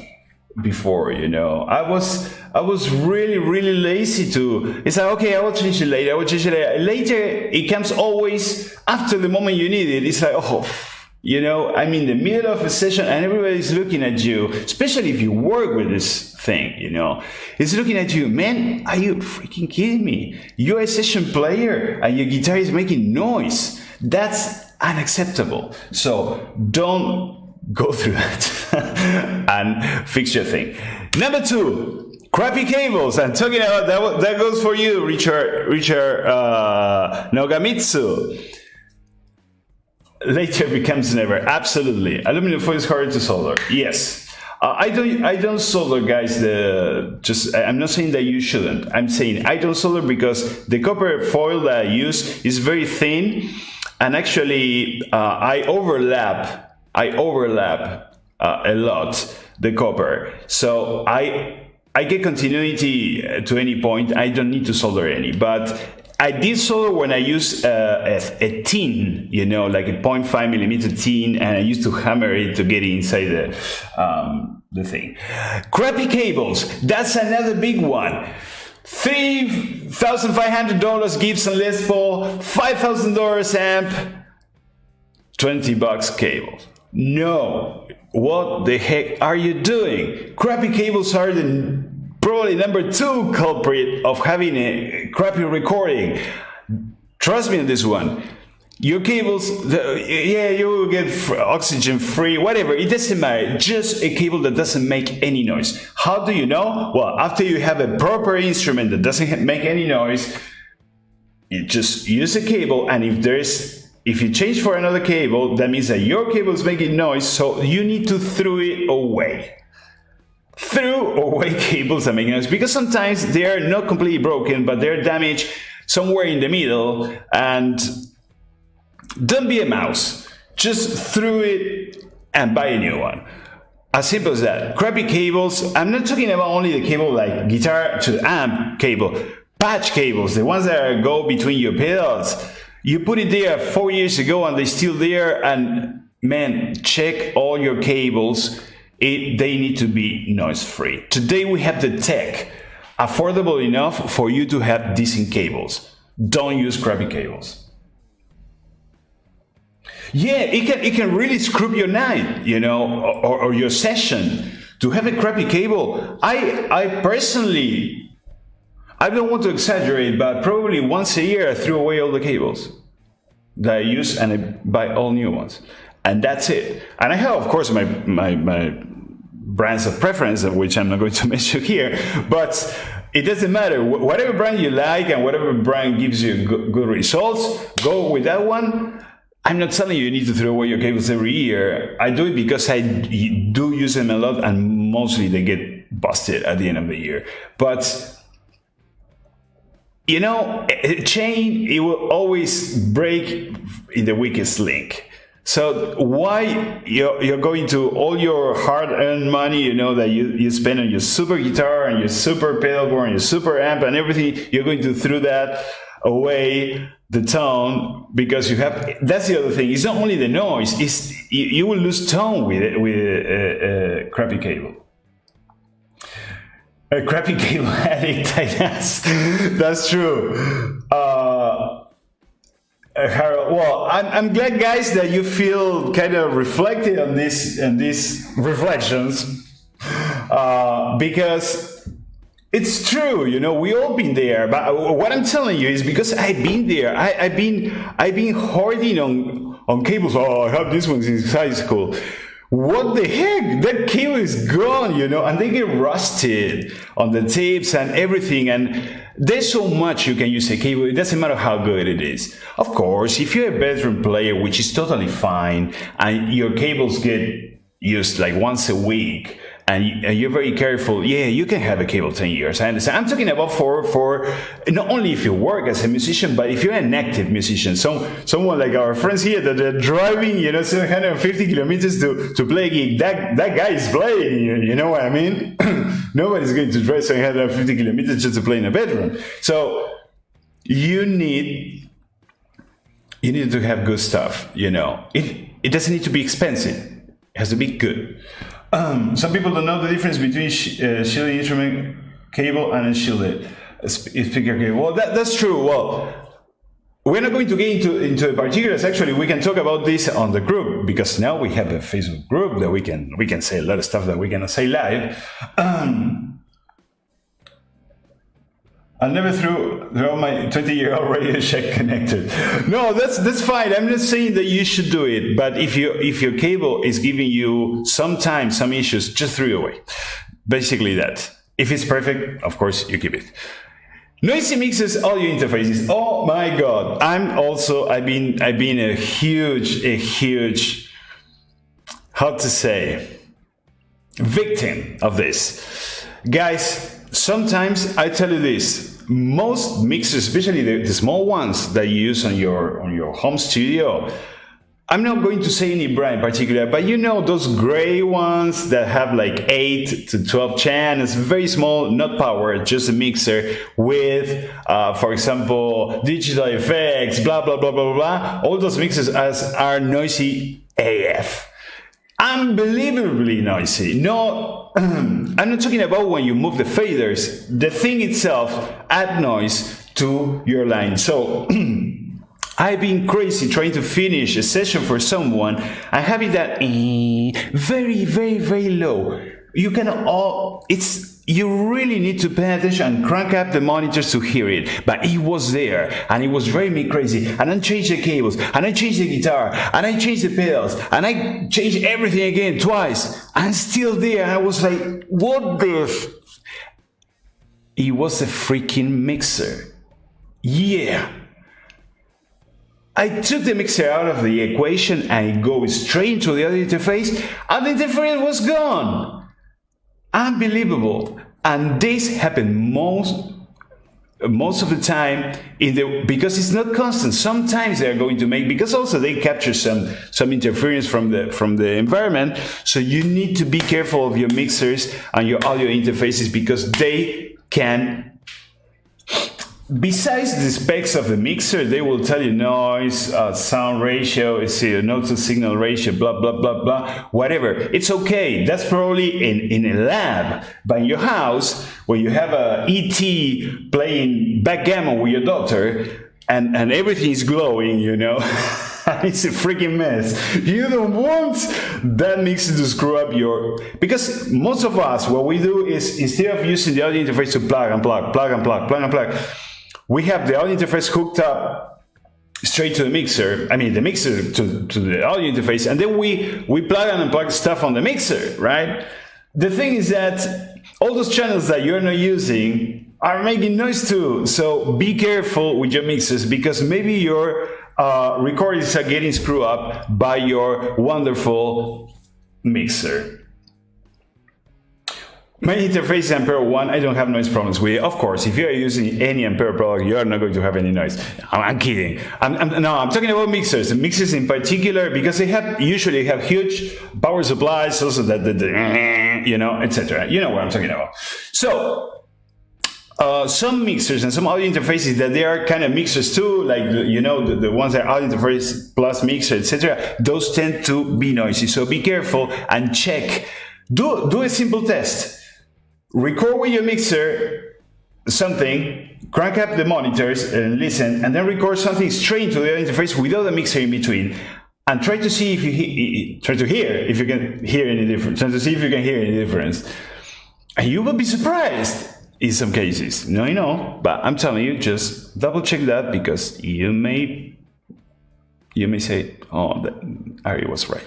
before, you know. I was really lazy to, it's like, okay, I will change it later, later it comes always after the moment you need it. It's like, oh, you know, I'm in the middle of a session and everybody's looking at you, especially if you work with this thing, you know, it's looking at you, man, are you freaking kidding me? You're a session player and your guitar is making noise. That's unacceptable. So don't go through that and fix your thing. Number 2, crappy cables. I'm talking about that goes for you, Richard Nogamitsu. Later becomes never. Absolutely. Aluminum foil is harder to solder. Yes. I don't solder, guys. I'm not saying that you shouldn't. I'm saying I don't solder because the copper foil that I use is very thin, and actually I overlap a lot the copper, so I get continuity to any point. I don't need to solder any, but I did solder when I use a tin, you know, like a 0.5 millimeter tin, and I used to hammer it to get inside the thing. Crappy cables, that's another big one. $3,500 Gibson Les Paul, $5,000 amp, $20 cable. No, what the heck are you doing? Crappy cables are probably number 2 culprit of having a crappy recording. Trust me on this one. Your cables, you will get oxygen free, whatever, it doesn't matter. Just a cable that doesn't make any noise. How do you know? Well, after you have a proper instrument that doesn't make any noise, you just use a cable, and if you change for another cable, that means that your cable is making noise, so you need to throw it away. Throw away cables that make noise, because sometimes they are not completely broken, but they're damaged somewhere in the middle, and don't be a mouse. Just throw it and buy a new one. As simple as that. Crappy cables, I'm not talking about only the cable like guitar to amp cable, patch cables, the ones that go between your pedals. You put it there 4 years ago and they're still there, and man, check all your cables. They need to be noise free. Today we have the tech affordable enough for you to have decent cables. Don't use crappy cables. Yeah, it can really screw up your night, you know, or your session. To have a crappy cable, I personally, I don't want to exaggerate, but probably once a year I threw away all the cables that I use and I buy all new ones. And that's it. And I have, of course, my brands of preference, which I'm not going to mention here, but it doesn't matter. Whatever brand you like and whatever brand gives you good results, go with that one. I'm not telling you need to throw away your cables every year. I do it because I do use them a lot, and mostly they get busted at the end of the year. But you know, a chain, it will always break in the weakest link. So why you're going to all your hard-earned money, you know, that you spend on your super guitar and your super pedal board and your super amp and everything, you're going to throw that away, the tone, because you have, that's the other thing. It's not only the noise, it's you will lose tone with a crappy cable. A crappy cable addict, I guess. That's true. Harold, well, I'm glad, guys, that you feel kind of reflected on these reflections, because it's true. You know, we all been there. But what I'm telling you is because I've been there. I've been hoarding on cables. Oh, I have this one since high school. What the heck? That cable is gone, you know, and they get rusted on the tapes and everything. And there's so much you can use a cable. It doesn't matter how good it is. Of course, if you're a veteran player, which is totally fine, and your cables get used like once a week, and you're very careful, yeah, you can have a cable 10 years. I understand. I'm talking about for not only if you work as a musician, but if you're an active musician, someone like our friends here that are driving, you know, 750 kilometers to play a gig. That guy is playing, you know what I mean? Nobody's going to drive 750 kilometers just to play in a bedroom. So you need to have good stuff, you know. It doesn't need to be expensive. It has to be good. Some people don't know the difference between shielded instrument cable and unshielded speaker cable. Well, that's true. Well, we're not going to get into the particulars. Actually, we can talk about this on the group, because now we have a Facebook group that we can say a lot of stuff that we cannot say live. I'll never throw my 20-year-old Radio Shack connector. No, that's fine. I'm not saying that you should do it, but if your cable is giving you sometimes some issues, just throw it away. Basically that. If it's perfect, of course you keep it. Noisy mixes, audio interfaces. Oh my God! I've been a huge, how to say, victim of this, guys. Sometimes I tell you this. Most mixers, especially the small ones that you use on your home studio, I'm not going to say any brand in particular, but you know those gray ones that have like 8 to 12 channels, very small, not powered, just a mixer with, for example, digital effects, blah, blah, blah, blah, blah. All those mixers are noisy AF. Unbelievably noisy. No, I'm not talking about when you move the faders. The thing itself adds noise to your line. So I've been crazy trying to finish a session for someone and having that very, very, very low. You really need to pay attention and crank up the monitors to hear it. But it was there, and it was driving me crazy. And I changed the cables, and I changed the guitar, and I changed the pedals, and I changed everything again twice. And still there. I was like, what the? It was a freaking mixer. Yeah. I took the mixer out of the equation and it goes straight into the audio interface, and the interference was gone. Unbelievable. And this happened most of the time because it's not constant. Sometimes they are going to make, because also they capture some interference from the environment. So you need to be careful of your mixers and your audio interfaces, because they can, besides the specs of the mixer, they will tell you noise, sound ratio, note to signal ratio, blah, blah, blah, blah, whatever. It's okay. That's probably in a lab. But in your house, when you have a ET playing backgammon with your daughter and everything is glowing, you know, it's a freaking mess. You don't want that mixer to screw up because most of us, what we do is, instead of using the audio interface to plug and plug, we have the audio interface hooked up straight to the mixer. I mean, the mixer to the audio interface, and then we plug and unplug stuff on the mixer, right? The thing is that all those channels that you're not using are making noise too. So be careful with your mixers, because maybe your recordings are getting screwed up by your wonderful mixer. My interface is Ampere 1, I don't have noise problems with it. Of course, if you are using any Ampere product, you are not going to have any noise. I'm kidding. I'm talking about mixers. Mixers in particular, because they usually have huge power supplies, also you know, etc. You know what I'm talking about. So, some mixers and some audio interfaces that they are kind of mixers too, like, you know, the ones that are audio interface plus mixer, etc. Those tend to be noisy. So be careful and check. Do a simple test. record with your mixer something, crank up the monitors and listen, and then record something straight to the interface without a mixer in between, and try to see if you try to hear if you can hear any difference. Try to see if you can hear any difference, and you will be surprised in some cases. No, I know, but I'm telling you, just double check that, because you may say, "Oh, Ari was right."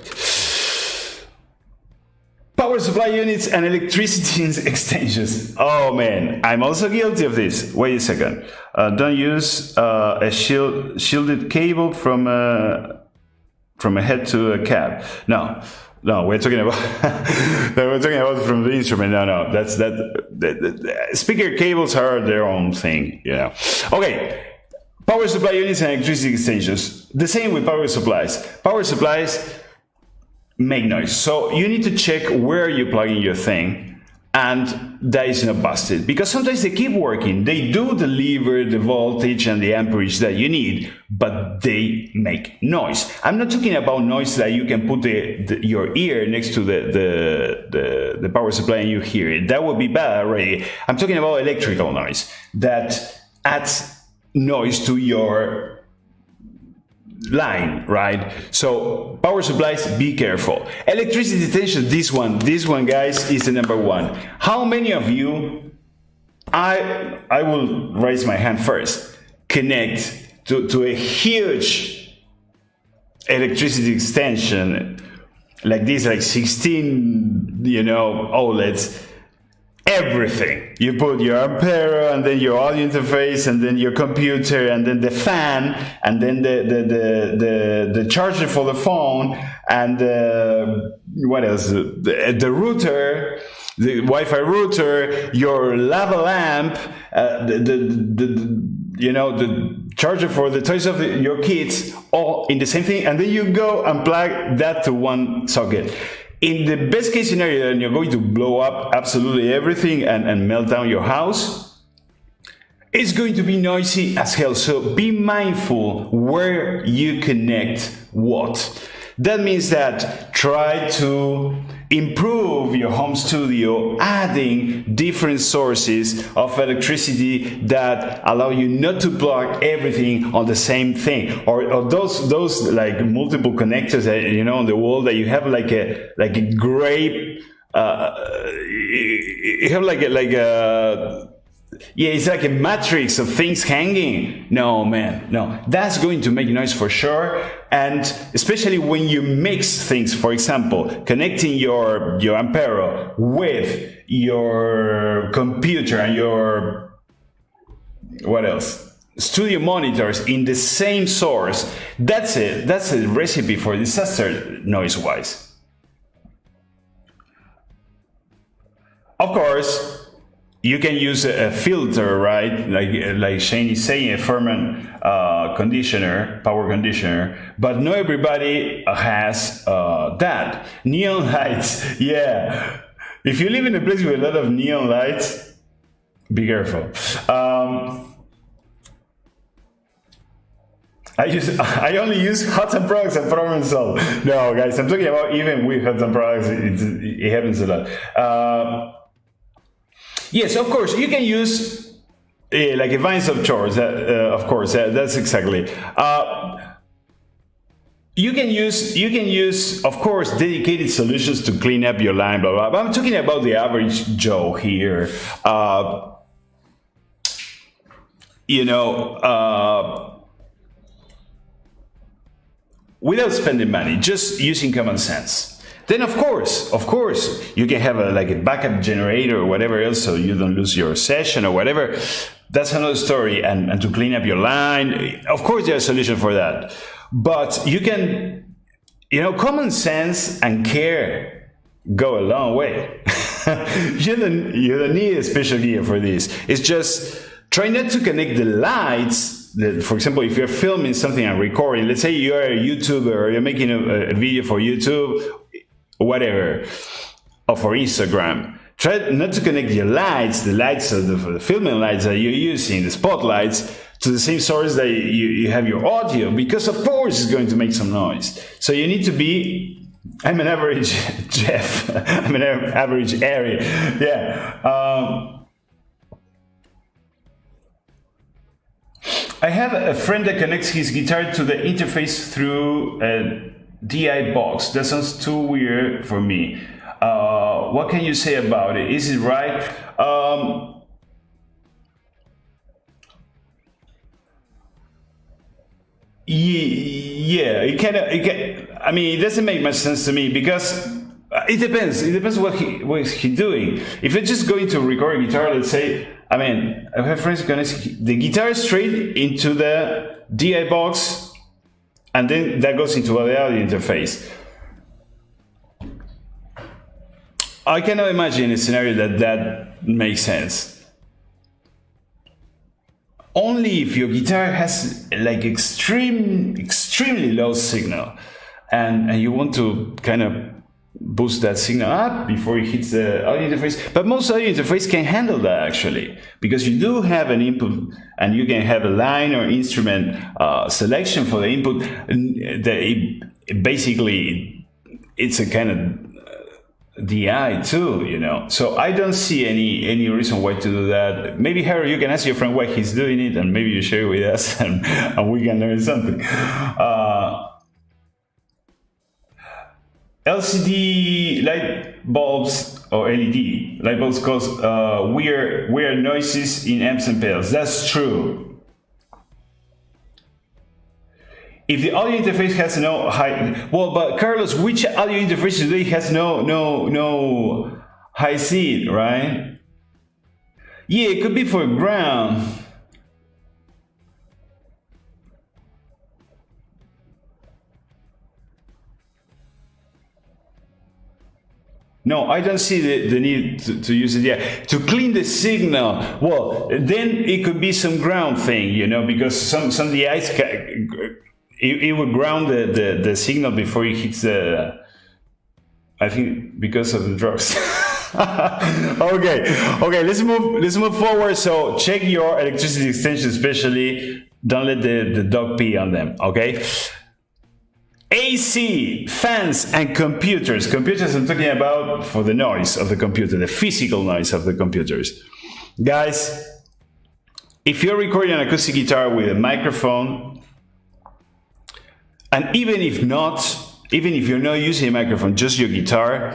Power supply units and electricity extensions. Oh man, I'm also guilty of this. Wait a second. Don't use a shielded cable from a head to a cab. No, we're talking about we're talking about from the instrument. No, that's the speaker cables are their own thing. Okay. Power supply units and electricity extensions. The same with power supplies. Power supplies make noise. So you need to check where you're plugging your thing and that is not busted. Because sometimes they keep working. They do deliver the voltage and the amperage that you need, but they make noise. I'm not talking about noise that you can put your ear next to the power supply and you hear it. That would be bad already. I'm talking about electrical noise that adds noise to your line, right? So power supplies, be careful. Electricity extension, this one guys is the number one. How many of you, I will raise my hand first, connect to a huge electricity extension like this, like 16 OLEDs, everything. You put your Ampero and then your audio interface and then your computer and then the fan and then the charger for the phone and what else? The router, the Wi-Fi router, your lava lamp, the charger for the toys of your kids, all in the same thing, and then you go and plug that to one socket. In the best case scenario, then you're going to blow up absolutely everything and melt down your house. It's going to be noisy as hell, so be mindful where you connect what. That means that try to improve your home studio, adding different sources of electricity that allow you not to plug everything on the same thing, or those like multiple connectors that, on the wall that you have like a grape. You have like a it's like a matrix of things hanging. No, man, no. That's going to make noise for sure. And especially when you mix things, for example, connecting your Ampero with your computer and your, what else? Studio monitors in the same source. That's it. That's a recipe for disaster noise-wise. Of course, you can use a filter, right? Like Shane is saying, a Furman conditioner, power conditioner, but not everybody has that. Neon lights, yeah. If you live in a place with a lot of neon lights, be careful. I only use Hotone products and problem solved. No, guys, I'm talking about even with Hotone products, it happens a lot. Yes, of course, you can use like advanced of chores. Of course, that's exactly. You can use, of course, dedicated solutions to clean up your line, blah blah. But I'm talking about the average Joe here. Without spending money, just using common sense. Then of course, you can have a backup generator or whatever else, so you don't lose your session or whatever. That's another story. And to clean up your line, of course, there's a solution for that. But you can, common sense and care go a long way. You don't need a special gear for this. It's just try not to connect the lights. For example, if you're filming something and recording, let's say you're a YouTuber or you're making a video for YouTube, whatever, or for Instagram, try not to connect your lights, the lights of the filming lights that you're using, the spotlights, to the same source that you have your audio, because of course it's going to make some noise. So you need to be I'm an average Jeff. I'm an average Ari. Yeah. I have a friend that connects his guitar to the interface through a DI box. That sounds too weird for me. What can you say about it? Is it right? Yeah, I mean, it doesn't make much sense to me because it depends. It depends what he's doing. If you're just going to record a guitar, let's say, I mean, I have friends connect the guitar straight into the DI box, and then that goes into the audio interface. I cannot imagine a scenario that makes sense. Only if your guitar has like extremely low signal, and you want to kind of boost that signal up before it hits the audio interface. But most audio interface can handle that actually, because you do have an input and you can have a line or instrument selection for the input. Basically, it's a kind of DI too, you know. So I don't see any reason why to do that. Maybe Harry, you can ask your friend why he's doing it, and maybe you share it with us, and we can learn something. LCD light bulbs or LED light bulbs cause weird noises in amps and pedals. That's true. If the audio interface has no high, well, but Carlos, which audio interface today has no high seed, right? Yeah, it could be for ground. No, I don't see the need to use it yet. To clean the signal, well, then it could be some ground thing, you know, because some DIs it would ground the signal before it hits the, I think because of the drugs. Okay, let's move forward. So check your electricity extension, especially don't let the dog pee on them, okay? AC, fans, and computers. Computers I'm talking about for the noise of the computer, the physical noise of the computers. Guys, if you're recording an acoustic guitar with a microphone, and even if you're not using a microphone, just your guitar,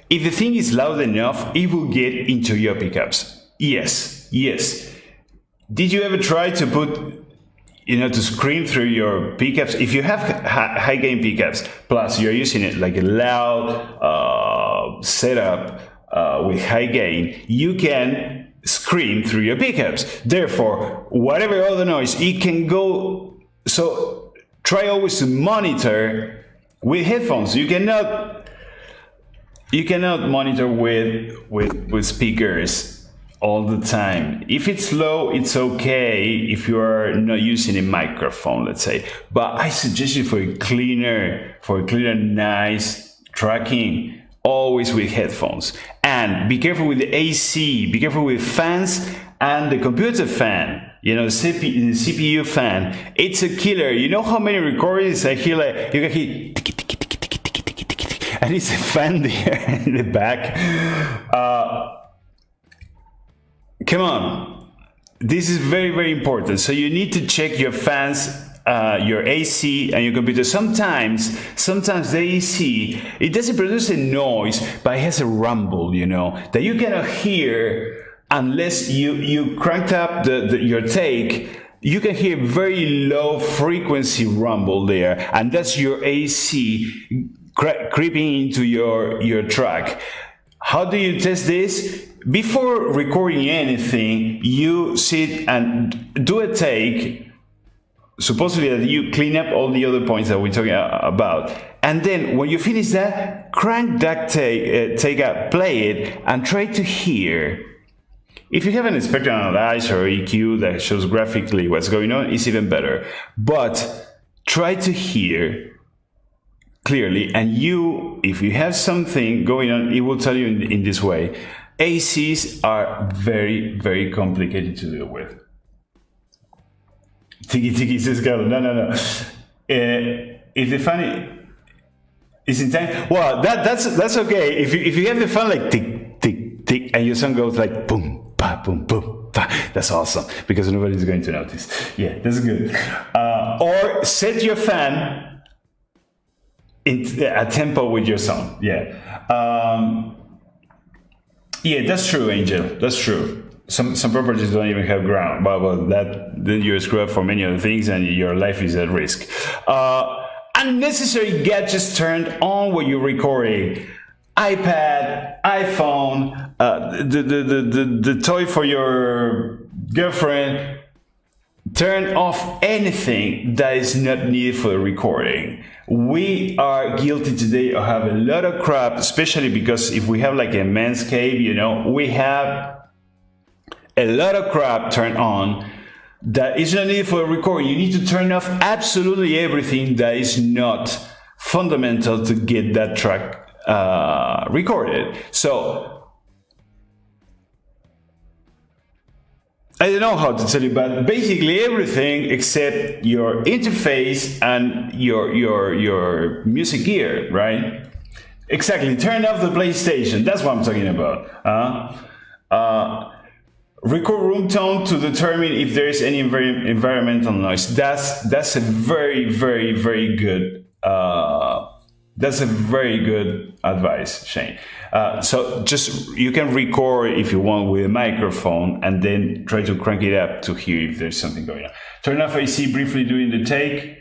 if the thing is loud enough, it will get into your pickups. Yes. Did you ever try to put, to scream through your pickups? If you have high gain pickups, plus you're using it like a loud setup with high gain, you can scream through your pickups. Therefore, whatever other noise, it can go. So try always to monitor with headphones. You cannot monitor with speakers all the time. If it's low, it's okay if you are not using a microphone, let's say. But I suggest you for a cleaner, nice tracking, always with headphones. And be careful with the AC, be careful with fans and the computer fan. You know, the CPU fan, it's a killer. You know how many recordings I hear, like, you can hear, and it's a fan there in the back. Come on. This is very, very important. So you need to check your fans, your AC, and your computer. Sometimes the AC, it doesn't produce a noise, but it has a rumble, you know, that you cannot hear unless you cranked up your take. You can hear very low frequency rumble there, and that's your AC creeping into your track. How do you test this? Before recording anything, you sit and do a take, supposedly that you clean up all the other points that we're talking about. And then when you finish that, crank that take up, play it, and try to hear. If you have an spectrum analyzer or EQ that shows graphically what's going on, it's even better. But try to hear clearly, and if you have something going on, it will tell you in this way. ACs are very, very complicated to deal with. Tiki says, no. If the fan, It's in time. Well, that's okay. If you have the fun like tick tick tick, and your song goes like boom ba boom boom ba, that's awesome because nobody's going to notice. Yeah, that's good. Or set your fan in a tempo with your song. Yeah, yeah, that's true, Angel. That's true. Some properties don't even have ground. Well, then you screw up for many other things, and your life is at risk. Unnecessary gadgets turned on when you're recording. iPad, iPhone, the toy for your girlfriend. Turn off anything that is not needed for the recording. We are guilty today of have a lot of crap, especially because if we have like a man's cave, we have a lot of crap turned on that is not needed for a recording. You need to turn off absolutely everything that is not fundamental to get that track recorded. So I don't know how to tell you, but basically everything except your interface and your music gear, right? Exactly. Turn off the PlayStation. That's what I'm talking about. Record room tone to determine if there is any environmental noise. That's a very, very, very good. That's a very good advice, Shane. So just you can record if you want with a microphone and then try to crank it up to hear if there's something going on. Turn off AC briefly during the take.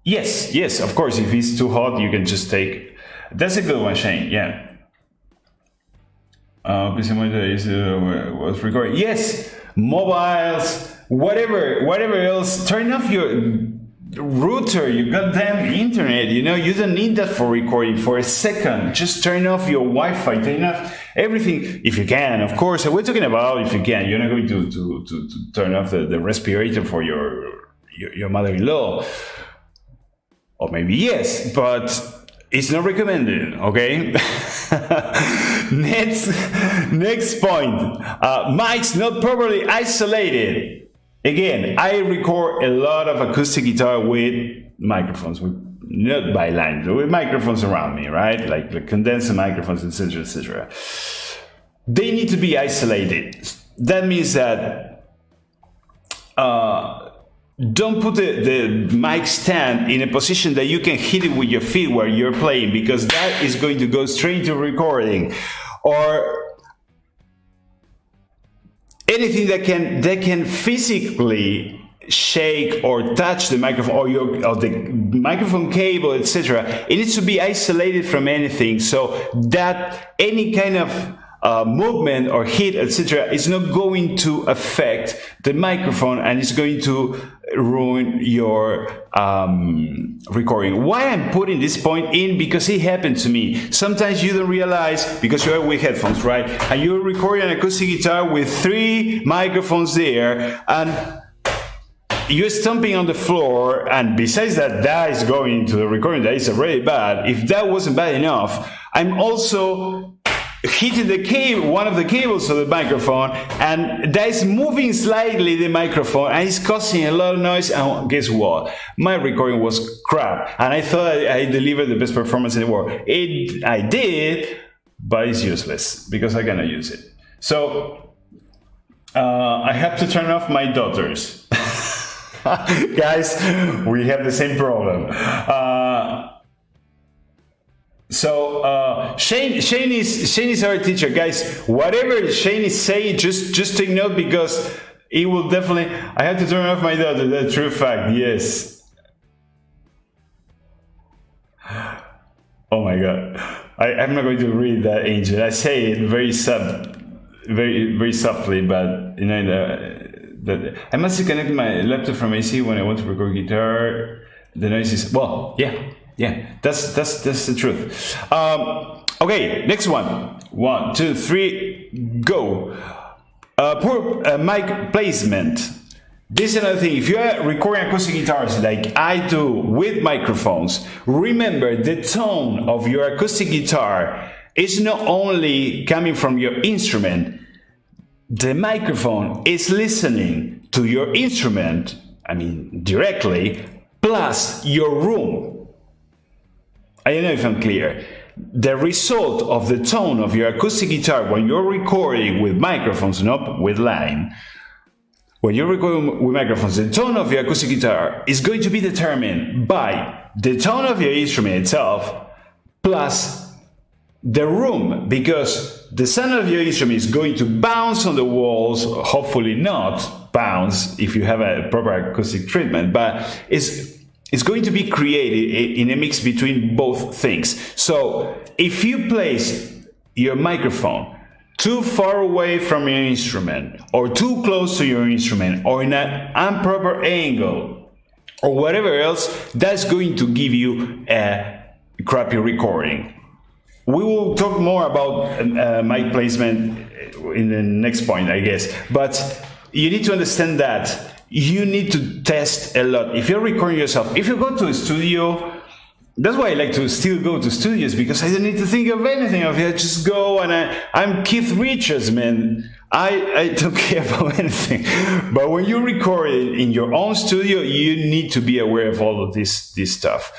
Yes, of course. If it's too hot, you can just take. That's a good one, Shane. Yeah. PC monitor was recording. Yes, mobiles, whatever else. Turn off your router, your goddamn internet. You don't need that for recording for a second. Just turn off your Wi-Fi. Turn off everything if you can. Of course, we're talking about if you can. You're not going to turn off the respirator for your mother-in-law, or maybe yes, but it's not recommended, okay? Next point. Mics not properly isolated. Again, I record a lot of acoustic guitar with microphones, not by line, but with microphones around me, right? Like condenser microphones, etc., etc. They need to be isolated. That means that don't put the mic stand in a position that you can hit it with your feet while you're playing, because that is going to go straight to recording. Or anything that can physically shake or touch the microphone or the microphone cable, etc. It needs to be isolated from anything, so that any kind of movement or hit, etc., is not going to affect the microphone and it's going to ruin your recording. Why I'm putting this point in? Because it happened to me. Sometimes you don't realize, because you're with headphones, right? And you're recording an acoustic guitar with 3 microphones there, and you're stomping on the floor, and besides that is going into the recording, that is already bad. If that wasn't bad enough, I'm also hitting the cable, one of the cables of the microphone, and that is moving slightly the microphone, and it's causing a lot of noise. And guess what? My recording was crap, and I thought I delivered the best performance in the world. I did, but it's useless because I cannot use it. So I have to turn off my daughters. Guys, we have the same problem. So Shane is our teacher, guys. Whatever Shane is saying, just take note, because it will definitely. I have to turn off my daughter. That's true fact. Yes. Oh my God, I'm not going to read that, Angel. I say it very very softly, but that I must disconnect my laptop from AC when I want to record guitar. The noise is yeah, that's the truth. Okay, next one. 1, 2, 3, go. Poor mic placement. This is another thing. If you are recording acoustic guitars like I do with microphones, remember the tone of your acoustic guitar is not only coming from your instrument. The microphone is listening to your instrument, directly, plus your room. I don't know if I'm clear. The result of the tone of your acoustic guitar when you're recording with microphones, not with line, when you're recording with microphones, the tone of your acoustic guitar is going to be determined by the tone of your instrument itself plus the room, because the sound of your instrument is going to bounce on the walls, hopefully not bounce if you have a proper acoustic treatment, but it's going to be created in a mix between both things. So if you place your microphone too far away from your instrument or too close to your instrument or in an improper angle or whatever else, that's going to give you a crappy recording. We will talk more about mic placement in the next point, I guess, but you need to understand that you need to test a lot. If you're recording yourself, if you go to a studio, that's why I like to still go to studios, because I don't need to think of anything. I just go and I'm Keith Richards, man. I don't care about anything. But when you record in your own studio, you need to be aware of all of this stuff.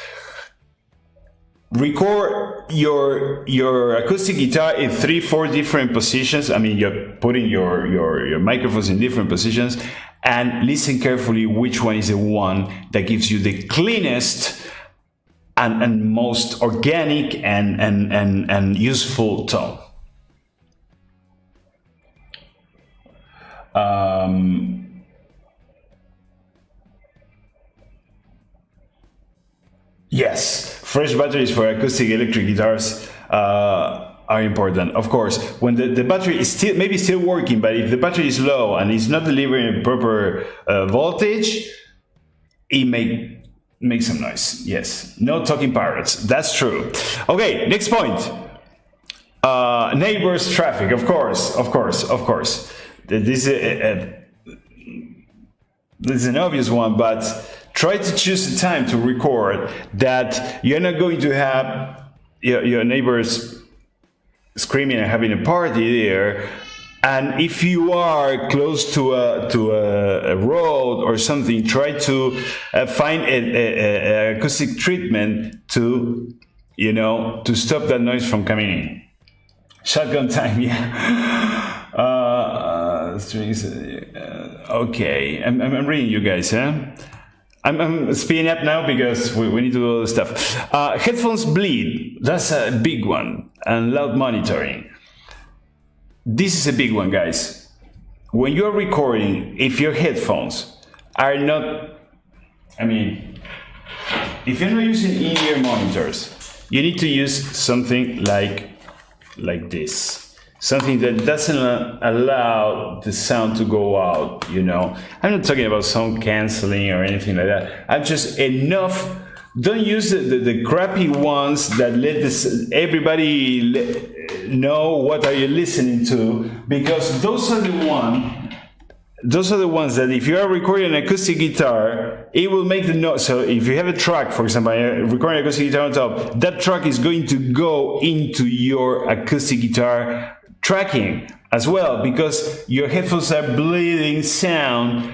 Record your acoustic guitar in 3-4 different positions. I mean, you're putting your microphones in different positions, and listen carefully which one is the one that gives you the cleanest and most organic and useful tone. Yes, fresh batteries for acoustic electric guitars are important. Of course, when the battery is still working, but if the battery is low and it's not delivering a proper voltage, it may make some noise. Yes, no talking parrots. That's true. Okay, next point. Neighbors traffic. Of course. This is an obvious one, but try to choose a time to record that you're not going to have your neighbors screaming and having a party there. And if you are close to a road or something, try to find an acoustic treatment to stop that noise from coming in. Shotgun time, yeah. Strings. Okay, I'm reading you guys, huh? I'm speeding up now because we need to do all the stuff. Headphones bleed. That's a big one. And loud monitoring. This is a big one, guys. When you're recording, if your headphones are not, if you're not using in-ear monitors, you need to use something like this. Something that doesn't allow the sound to go out, I'm not talking about sound canceling or anything like that. I'm just enough. Don't use the crappy ones that let everybody know what are you listening to, because those are the ones that if you are recording an acoustic guitar, it will make the noise. So if you have a track, for example, recording an acoustic guitar on top, that track is going to go into your acoustic guitar tracking as well, because your headphones are bleeding sound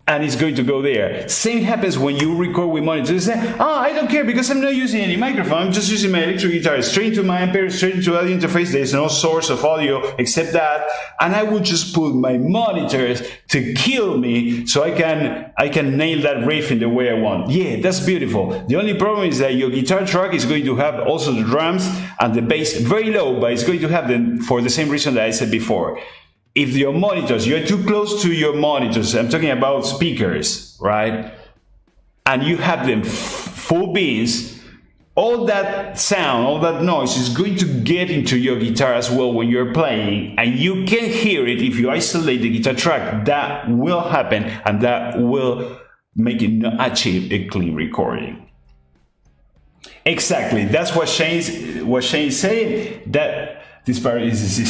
and it's going to go there. Same happens when you record with monitors. You say, I don't care because I'm not using any microphone. I'm just using my electric guitar straight to my ampere, straight into the audio interface. There's no source of audio except that. And I would just put my monitors to kill me so I can nail that riff in the way I want. Yeah, that's beautiful. The only problem is that your guitar track is going to have also the drums and the bass very low, but it's going to have them for the same reason that I said before. If your monitors, you're too close to your monitors, I'm talking about speakers, right? And you have them full beans, all that sound, all that noise is going to get into your guitar as well when you're playing, and you can hear it if you isolate the guitar track. That will happen, and that will make it not achieve a clean recording. Exactly, that's what Shane's saying, that this part is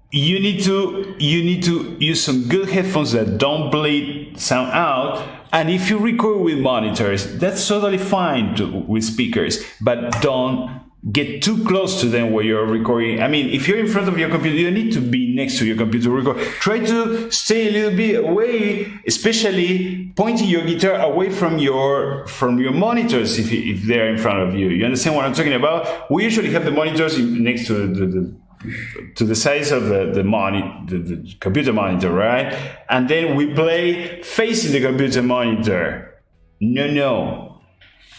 you need to use some good headphones that don't bleed sound out. And if you record with monitors, that's totally fine with speakers, but don't get too close to them while you're recording. I mean, if you're in front of your computer, you don't need to be next to your computer to record. Try to stay a little bit away, especially pointing your guitar away from your monitors if they're in front of you. You understand what I'm talking about? We usually have the monitors next to the size of the computer monitor, right? And then we play facing the computer monitor. No.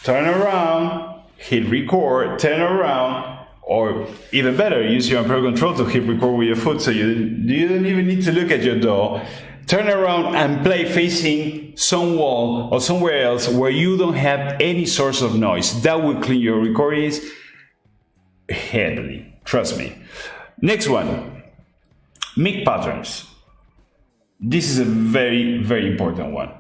Turn around, hit record, turn around, or even better, use your Pro Control to hit record with your foot so you don't even need to look at your DAW. Turn around and play facing some wall or somewhere else where you don't have any source of noise. That will clean your recordings heavily. Trust me. Next one, mic patterns. This is a very, very important one.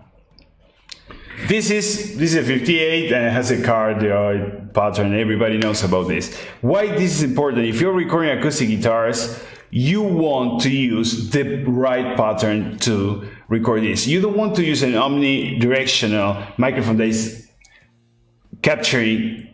This is a 58 and it has a cardioid pattern. Everybody knows about this. Why this is important? If you're recording acoustic guitars, you want to use the right pattern to record this. You don't want to use an omnidirectional microphone that is capturing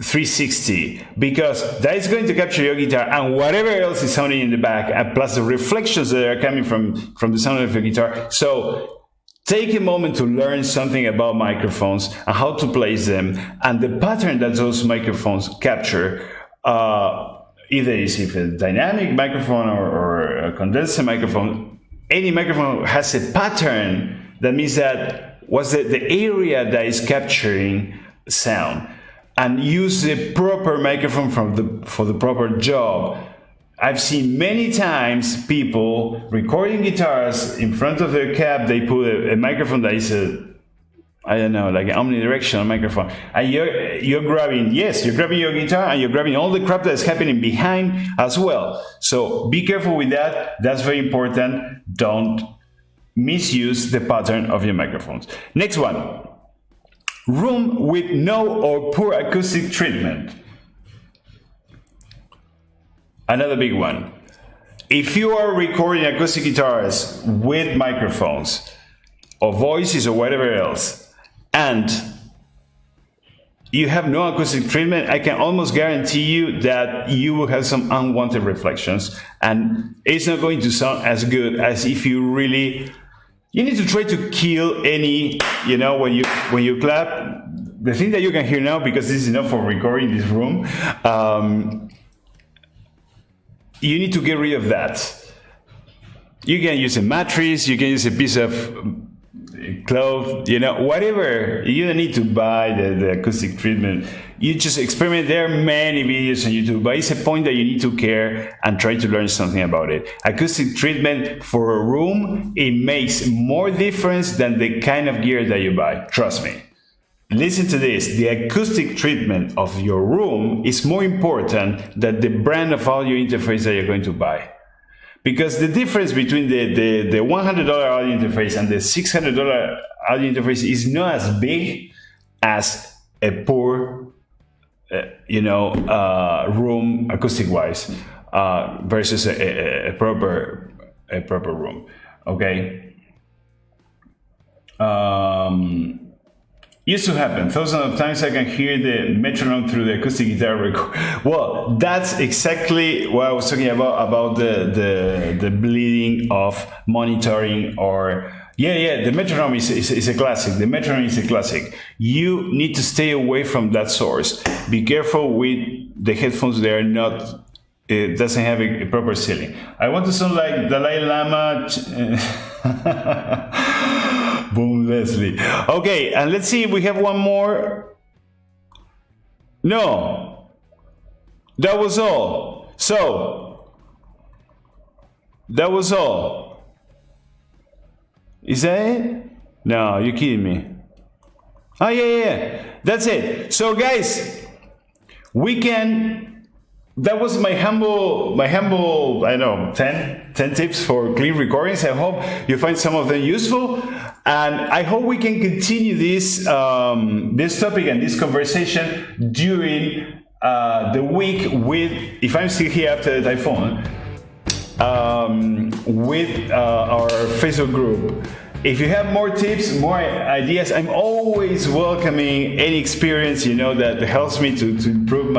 360, because that is going to capture your guitar and whatever else is sounding in the back, and plus the reflections that are coming from the sound of your guitar. So take a moment to learn something about microphones and how to place them and the pattern that those microphones capture. Either if a dynamic microphone or a condenser microphone, any microphone has a pattern. That means that what's the area that is capturing sound, and use the proper microphone for the proper job. I've seen many times people recording guitars in front of their cab. They put a microphone that is like an omnidirectional microphone, and you're grabbing your guitar and you're grabbing all the crap that's happening behind as well. So be careful with that. That's very important. Don't misuse the pattern of your microphones. Next one, room with no or poor acoustic treatment. Another big one. If you are recording acoustic guitars with microphones or voices or whatever else, and you have no acoustic treatment, I can almost guarantee you that you will have some unwanted reflections, and it's not going to sound as good as if you really... You need to try to kill any, when you clap, the thing that you can hear now, because this is enough for recording this room, you need to get rid of that. You can use a mattress, you can use a piece of cloth, whatever. You don't need to buy the acoustic treatment. You just experiment. There are many videos on YouTube, but it's a point that you need to care and try to learn something about it. Acoustic treatment for a room, it makes more difference than the kind of gear that you buy. Trust me. Listen to this. The acoustic treatment of your room is more important than the brand of audio interface that you're going to buy. Because the difference between the $100 audio interface and the $600 audio interface is not as big as a poor, room acoustic-wise versus a proper room. Okay. Used to happen. Thousands of times I can hear the metronome through the acoustic guitar record. Well, that's exactly what I was talking about the bleeding of monitoring or... Yeah, the metronome is a classic. The metronome is a classic. You need to stay away from that source. Be careful with the headphones. They are not... It doesn't have a proper ceiling. I want to sound like Dalai Lama... Boom, Leslie. Okay, and let's see if we have one more. No. That was all. So, that was all. Is that it? No, you're kidding me. Oh, yeah. That's it. So, guys, that was my humble, I don't know, 10 tips for clean recordings. I hope you find some of them useful. And I hope we can continue this topic and this conversation during the week with, if I'm still here after the typhoon, with our Facebook group. if you have more tips, more ideas, I'm always welcoming any experience, that helps me to improve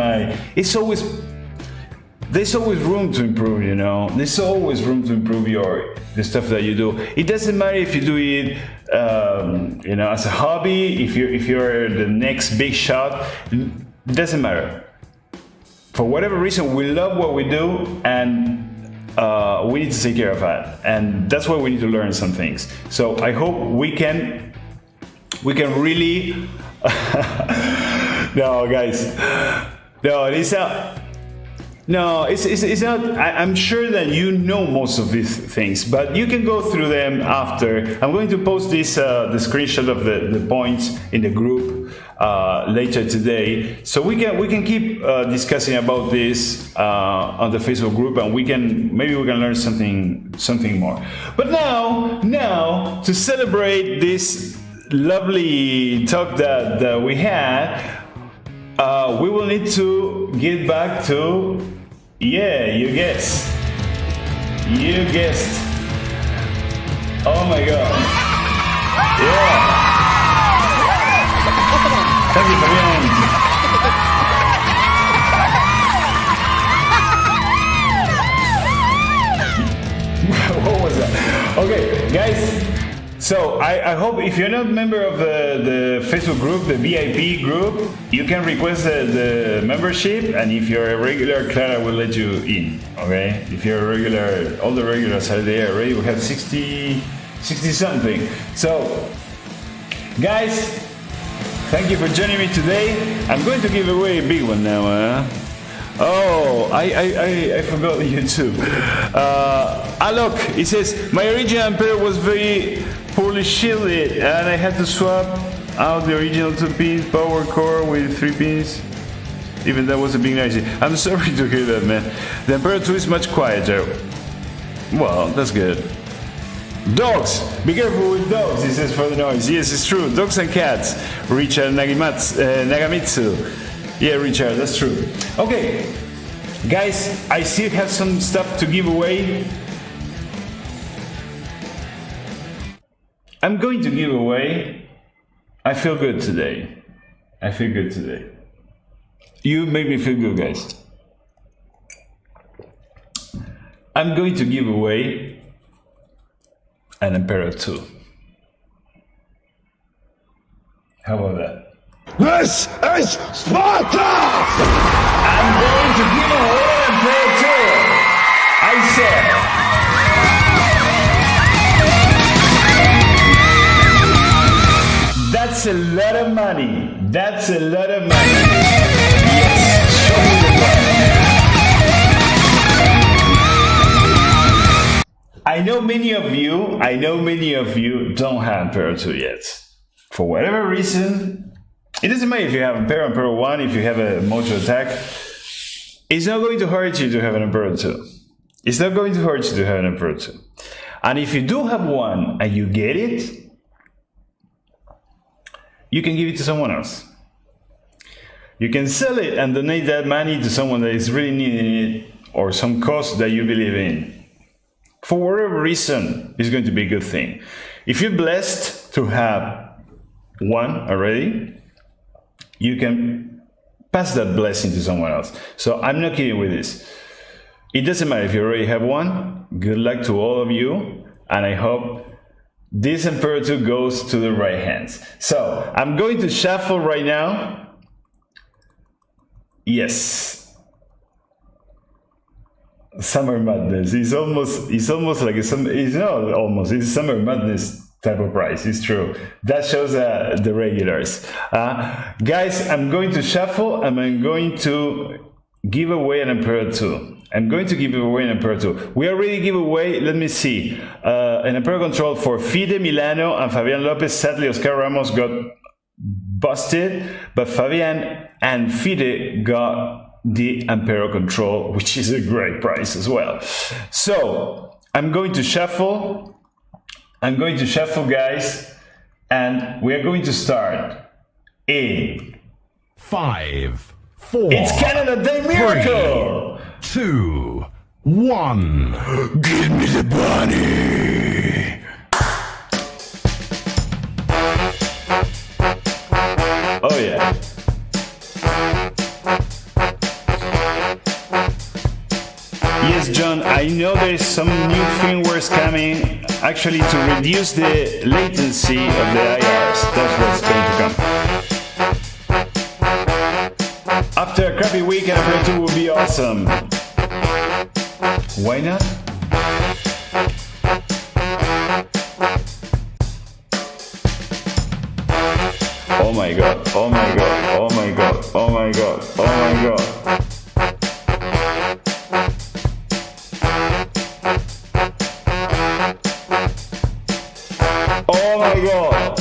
there's always room to improve, There's always room to improve the stuff that you do. It doesn't matter if you do it, as a hobby, if you're the next big shot, it doesn't matter. For whatever reason, we love what we do, and we need to take care of that. And that's why we need to learn some things. So I hope we can really, no, guys, no, it's not. No, it's not. I'm sure that you know most of these things, but you can go through them after. I'm going to post the screenshot of the points in the group later today, so we can keep discussing about this on the Facebook group, and maybe we can learn something more. But now to celebrate this lovely talk that we had, we will need to get back to. Yeah, you guessed. Oh my god. Yeah. Thank you, Fabian. What was that? Okay, guys. So I hope if you're not a member of the Facebook group, the VIP group, you can request the membership, and if you're a regular, Clara will let you in. Okay? If you're a regular, all the regulars are there already. We have 60 something. So, guys, thank you for joining me today. I'm going to give away a big one now. Oh, I forgot you too. Look, it says my original Ampere was very poorly shielded, and I had to swap out the original 2-piece power core with 3 pins. Even that was a big noisy. I'm sorry to hear that, man. The Ampere 2 is much quieter. Well, that's good. Dogs! Be careful with dogs, he says, for the noise. Yes, it's true. Dogs and cats. Richard Nagamitsu. Yeah, Richard, that's true. Okay, guys, I still have some stuff to give away. I'm going to give away. I feel good today. You make me feel good, guys. I'm going to give away an Ampere 2. How about that? This is Sparta! I'm going to give away an Ampere 2. I said. That's a lot of money. Yes, show me the money. I know many of you don't have Ampere 2 yet. For whatever reason, it doesn't matter if you have Ampere 1, if you have a motor attack. It's not going to hurt you to have an Ampere 2. And if you do have one and you get it, you can give it to someone else. You can sell it and donate that money to someone that is really needing it, or some cause that you believe in. For whatever reason, it's going to be a good thing. If you're blessed to have one already, you can pass that blessing to someone else. So I'm not kidding with this. It doesn't matter if you already have one. Good luck to all of you, and I hope this Ampere 2 goes to the right hands. So I'm going to shuffle right now. Yes. Summer Madness. It's almost like it's Summer Madness type of price. It's true. That shows the regulars. Guys, I'm going to shuffle and I'm going to give away an Ampere 2. We already give away, let me see, an Ampere control for Fide Milano and Fabian Lopez. Sadly, Oscar Ramos got busted, but Fabian and Fide got the Ampere control, which is a great price as well. So I'm going to shuffle, guys, and we are going to start in 5, 4. It's Canada Day Miracle. 2, 1. Give me the bunny. Hotone, I know there's some new firmwares coming actually to reduce the latency of the IRs. That's what's going to come. After a crappy week, Apple 2 will be awesome. Why not? Oh my god, oh my god, oh my god, oh my god, oh my god. Oh my god.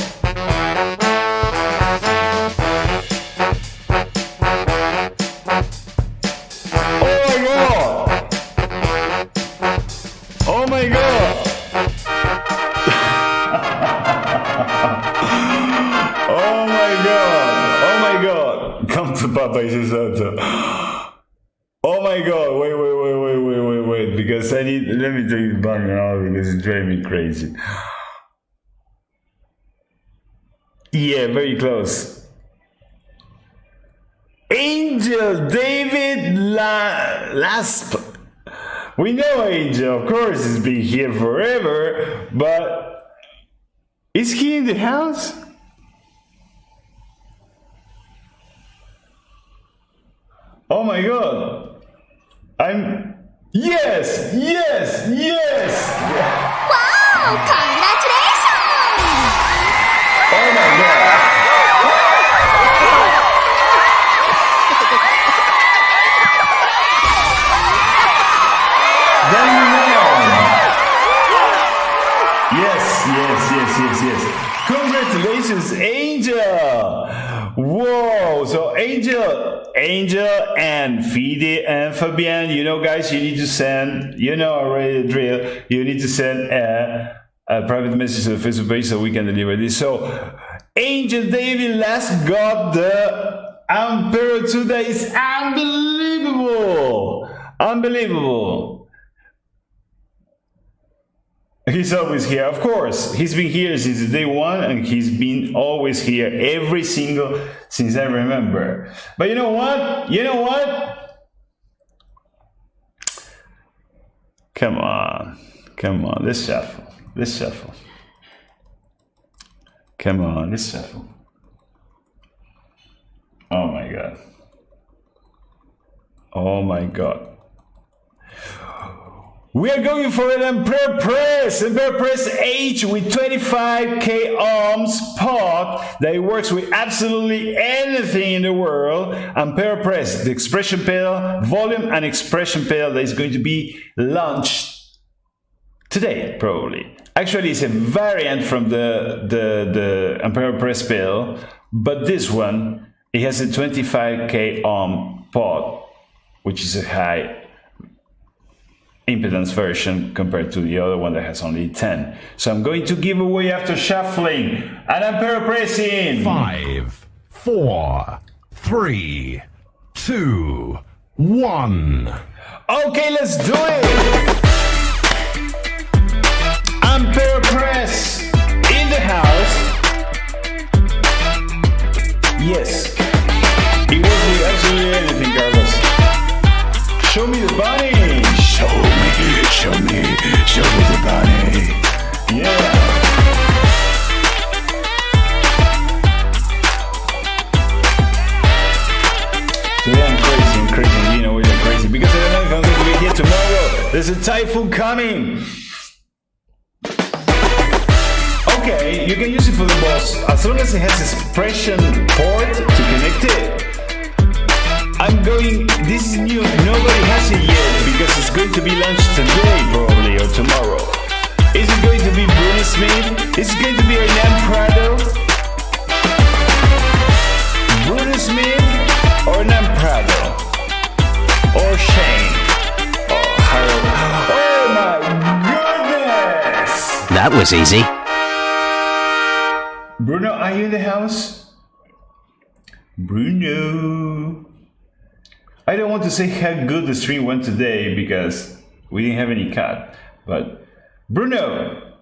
Oh my god. Oh my god. Oh my god. Come to Papa Isato. Oh my god. Wait. Because let me take it back now because it's driving me crazy. Yeah, very close. Angel David Lasp. We know Angel, of course, he's been here forever, but is he in the house? Oh my god. Yes! Wow! Congratulations! Oh my god. Yes. Congratulations, Angel! Whoa! So Angel and Fide and Fabian, you know, guys, you need to send, you know already the drill, you need to send a private message to the Facebook page so we can deliver this. So Angel David last got the Ampere 2 days. Unbelievable. He's always here, of course. He's been here since day one, and he's been always here since I remember. But you know what? Come on. Let's shuffle. Come on, let's shuffle. Oh my god. We are going for an Ampere Press H with 25k ohms pot that works with absolutely anything in the world. Ampere Press, the expression pedal, volume and expression pedal that is going to be launched today, probably. Actually, it's a variant from the Ampere Press pedal, but this one, it has a 25k ohm pot, which is a high impedance version compared to the other one that has only 10. So I'm going to give away after shuffling an Ampere Press in 5, 4, 3, 2, 1. Okay, let's do it. Ampere Press in the house. Yes, it will be absolutely anything, Carlos. Show me the bunny. Show me the bunny. Yeah. Today I'm crazy, you know, we're crazy because I don't know if I'm going to be here tomorrow. There's a typhoon coming. Okay, you can use it for the boss as long as it has expression port to connect it. This is new, nobody has it yet because it's going to be launched today probably or tomorrow. Is it going to be Bruno Smith? Is it going to be Hernan Prado? Bruno Smith or Hernan Prado? Or Shane? Oh, Harold. Oh my goodness! That was easy. Bruno, are you in the house? Bruno. I don't want to say how good the stream went today because we didn't have any cut, but Bruno!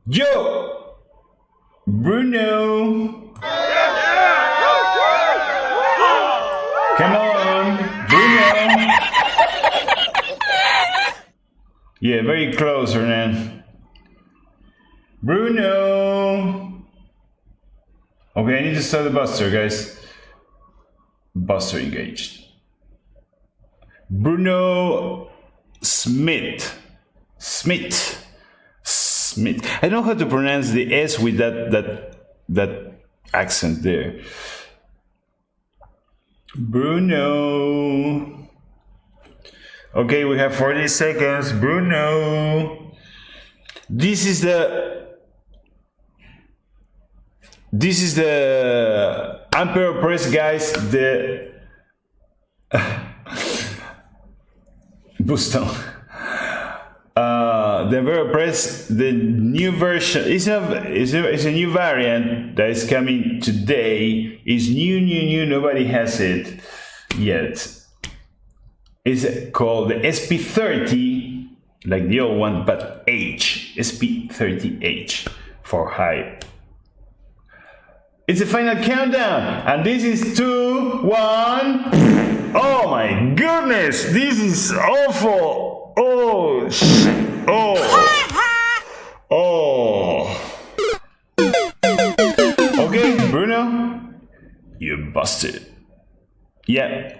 Yo! Bruno! Come on! Bruno! Yeah, very close, Hernan. Bruno. Okay, I need to start the buster, guys. Buster engaged. Bruno Smith. Smith. I don't know how to pronounce the S with that accent there. Bruno. Okay, we have 40 seconds. Bruno. This is the Ampere press, guys. The Buston. The Ampere press, the new version is a new variant that is coming today. It's new. Nobody has it yet. It's called the SP30, like the old one, but H. SP30H for high. It's the final countdown, and this is 2, 1. Oh my goodness, this is awful. Oh, Okay, Bruno, you busted. Yeah.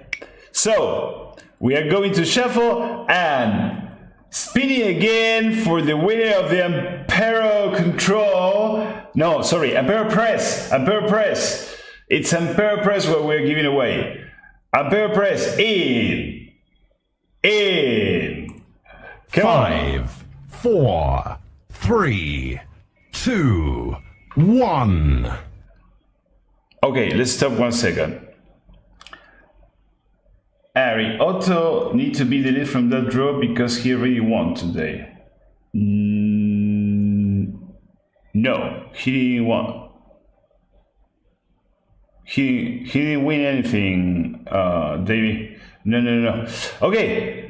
So we are going to shuffle and spinning again for the winner of the Ampere control. No, sorry, Ampere press. Ampere press. It's Ampere press what we're giving away. Ampere press in. Come 5, 4, 3, 2, 1. Okay, let's stop 1 second. Ari, Otto need to be deleted from that draw because he already won today. No, he didn't won. He didn't win anything, Davey. No. Okay.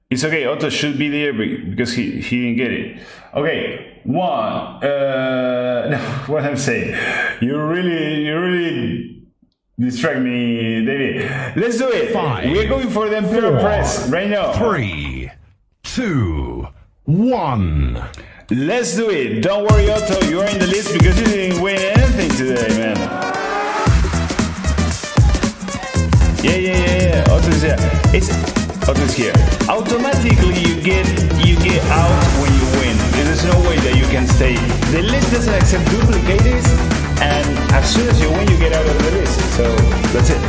It's okay, Otto should be there because he didn't get it. Okay, no, what I'm saying. You really distract me, David. Let's do it. 5, We're going for the Ampere 4, press right now. 3, 2, 1. Let's do it. Don't worry, Otto, you are in the list because you didn't win anything today, man. Yeah. Otto's here. Otto's here. Automatically you get out when you win. There's no way that you can stay. The list doesn't accept duplicators, and as soon as you win, you get out of the list. So that's it.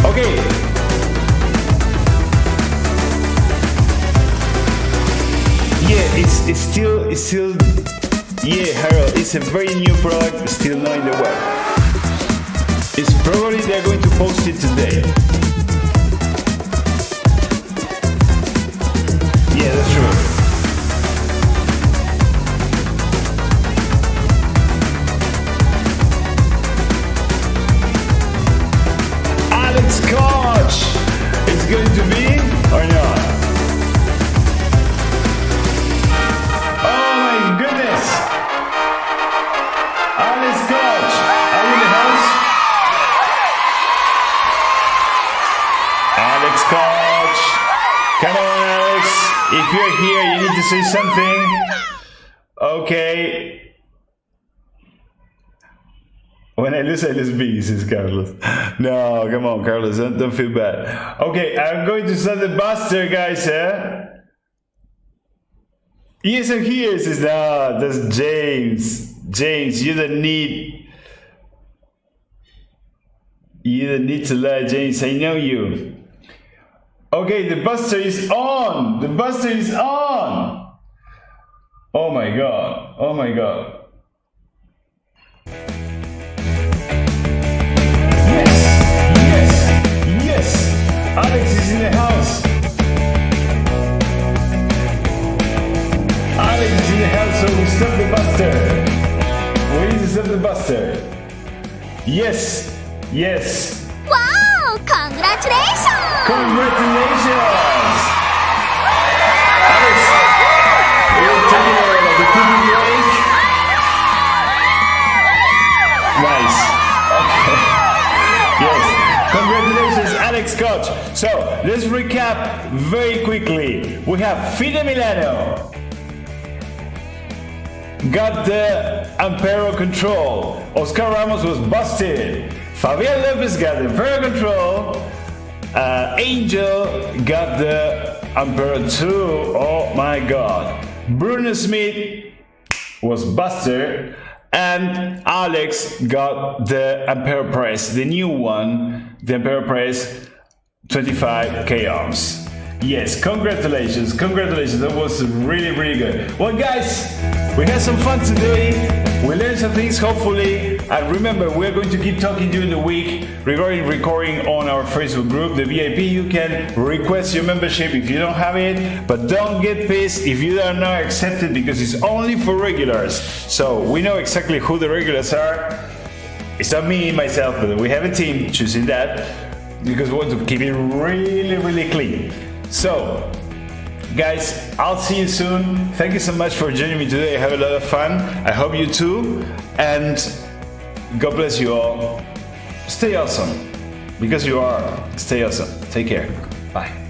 Okay. Yeah, it's still. Yeah, Harold, it's a very new product, still not in the web. It's probably they're going to post it today. Yeah, that's true. Alex Koch is going to be or not? Oh my goodness! Alex Koch, are you in the house? Alex Koch, come on, Alex. If you're here, you need to say something. Okay. When I lose big, says Carlos. No, come on, Carlos, don't feel bad. Okay, I'm going to start the buster, guys, Yes, I'm here, says, no, that's James. James, you don't need to lie, James, I know you. Okay, the buster is on! The buster is on! Oh my god. Yes! Alex is in the house! Alex is in the house, so we stop the buster! We need to stop the buster! Yes! Wow! Congratulations! Congratulations! Alex, you're taking over the TV break. Nice. Okay. Yes. Congratulations, Alex Koch. So let's recap very quickly. We have Fide Milano got the Ampero control. Oscar Ramos was busted. Fabian Lopez got the Ampero control. Angel got the Ampero 2. Oh my god. Bruno Smith was busted. And Alex got the Ampere Press, the new one, the Ampere Press 25k arms. Yes, congratulations, that was really, really good. Well guys, we had some fun today, we learned some things hopefully, and remember, we're going to keep talking during the week regarding recording on our Facebook group, the VIP. You can request your membership if you don't have it, but don't get pissed if you are not accepted because it's only for regulars. So we know exactly who the regulars are. It's not me, myself, but we have a team choosing that because we want to keep it really, really clean. So, guys, I'll see you soon. Thank you so much for joining me today. I have a lot of fun. I hope you too. And God bless you all. Stay awesome. Because you are. Stay awesome. Take care. Bye.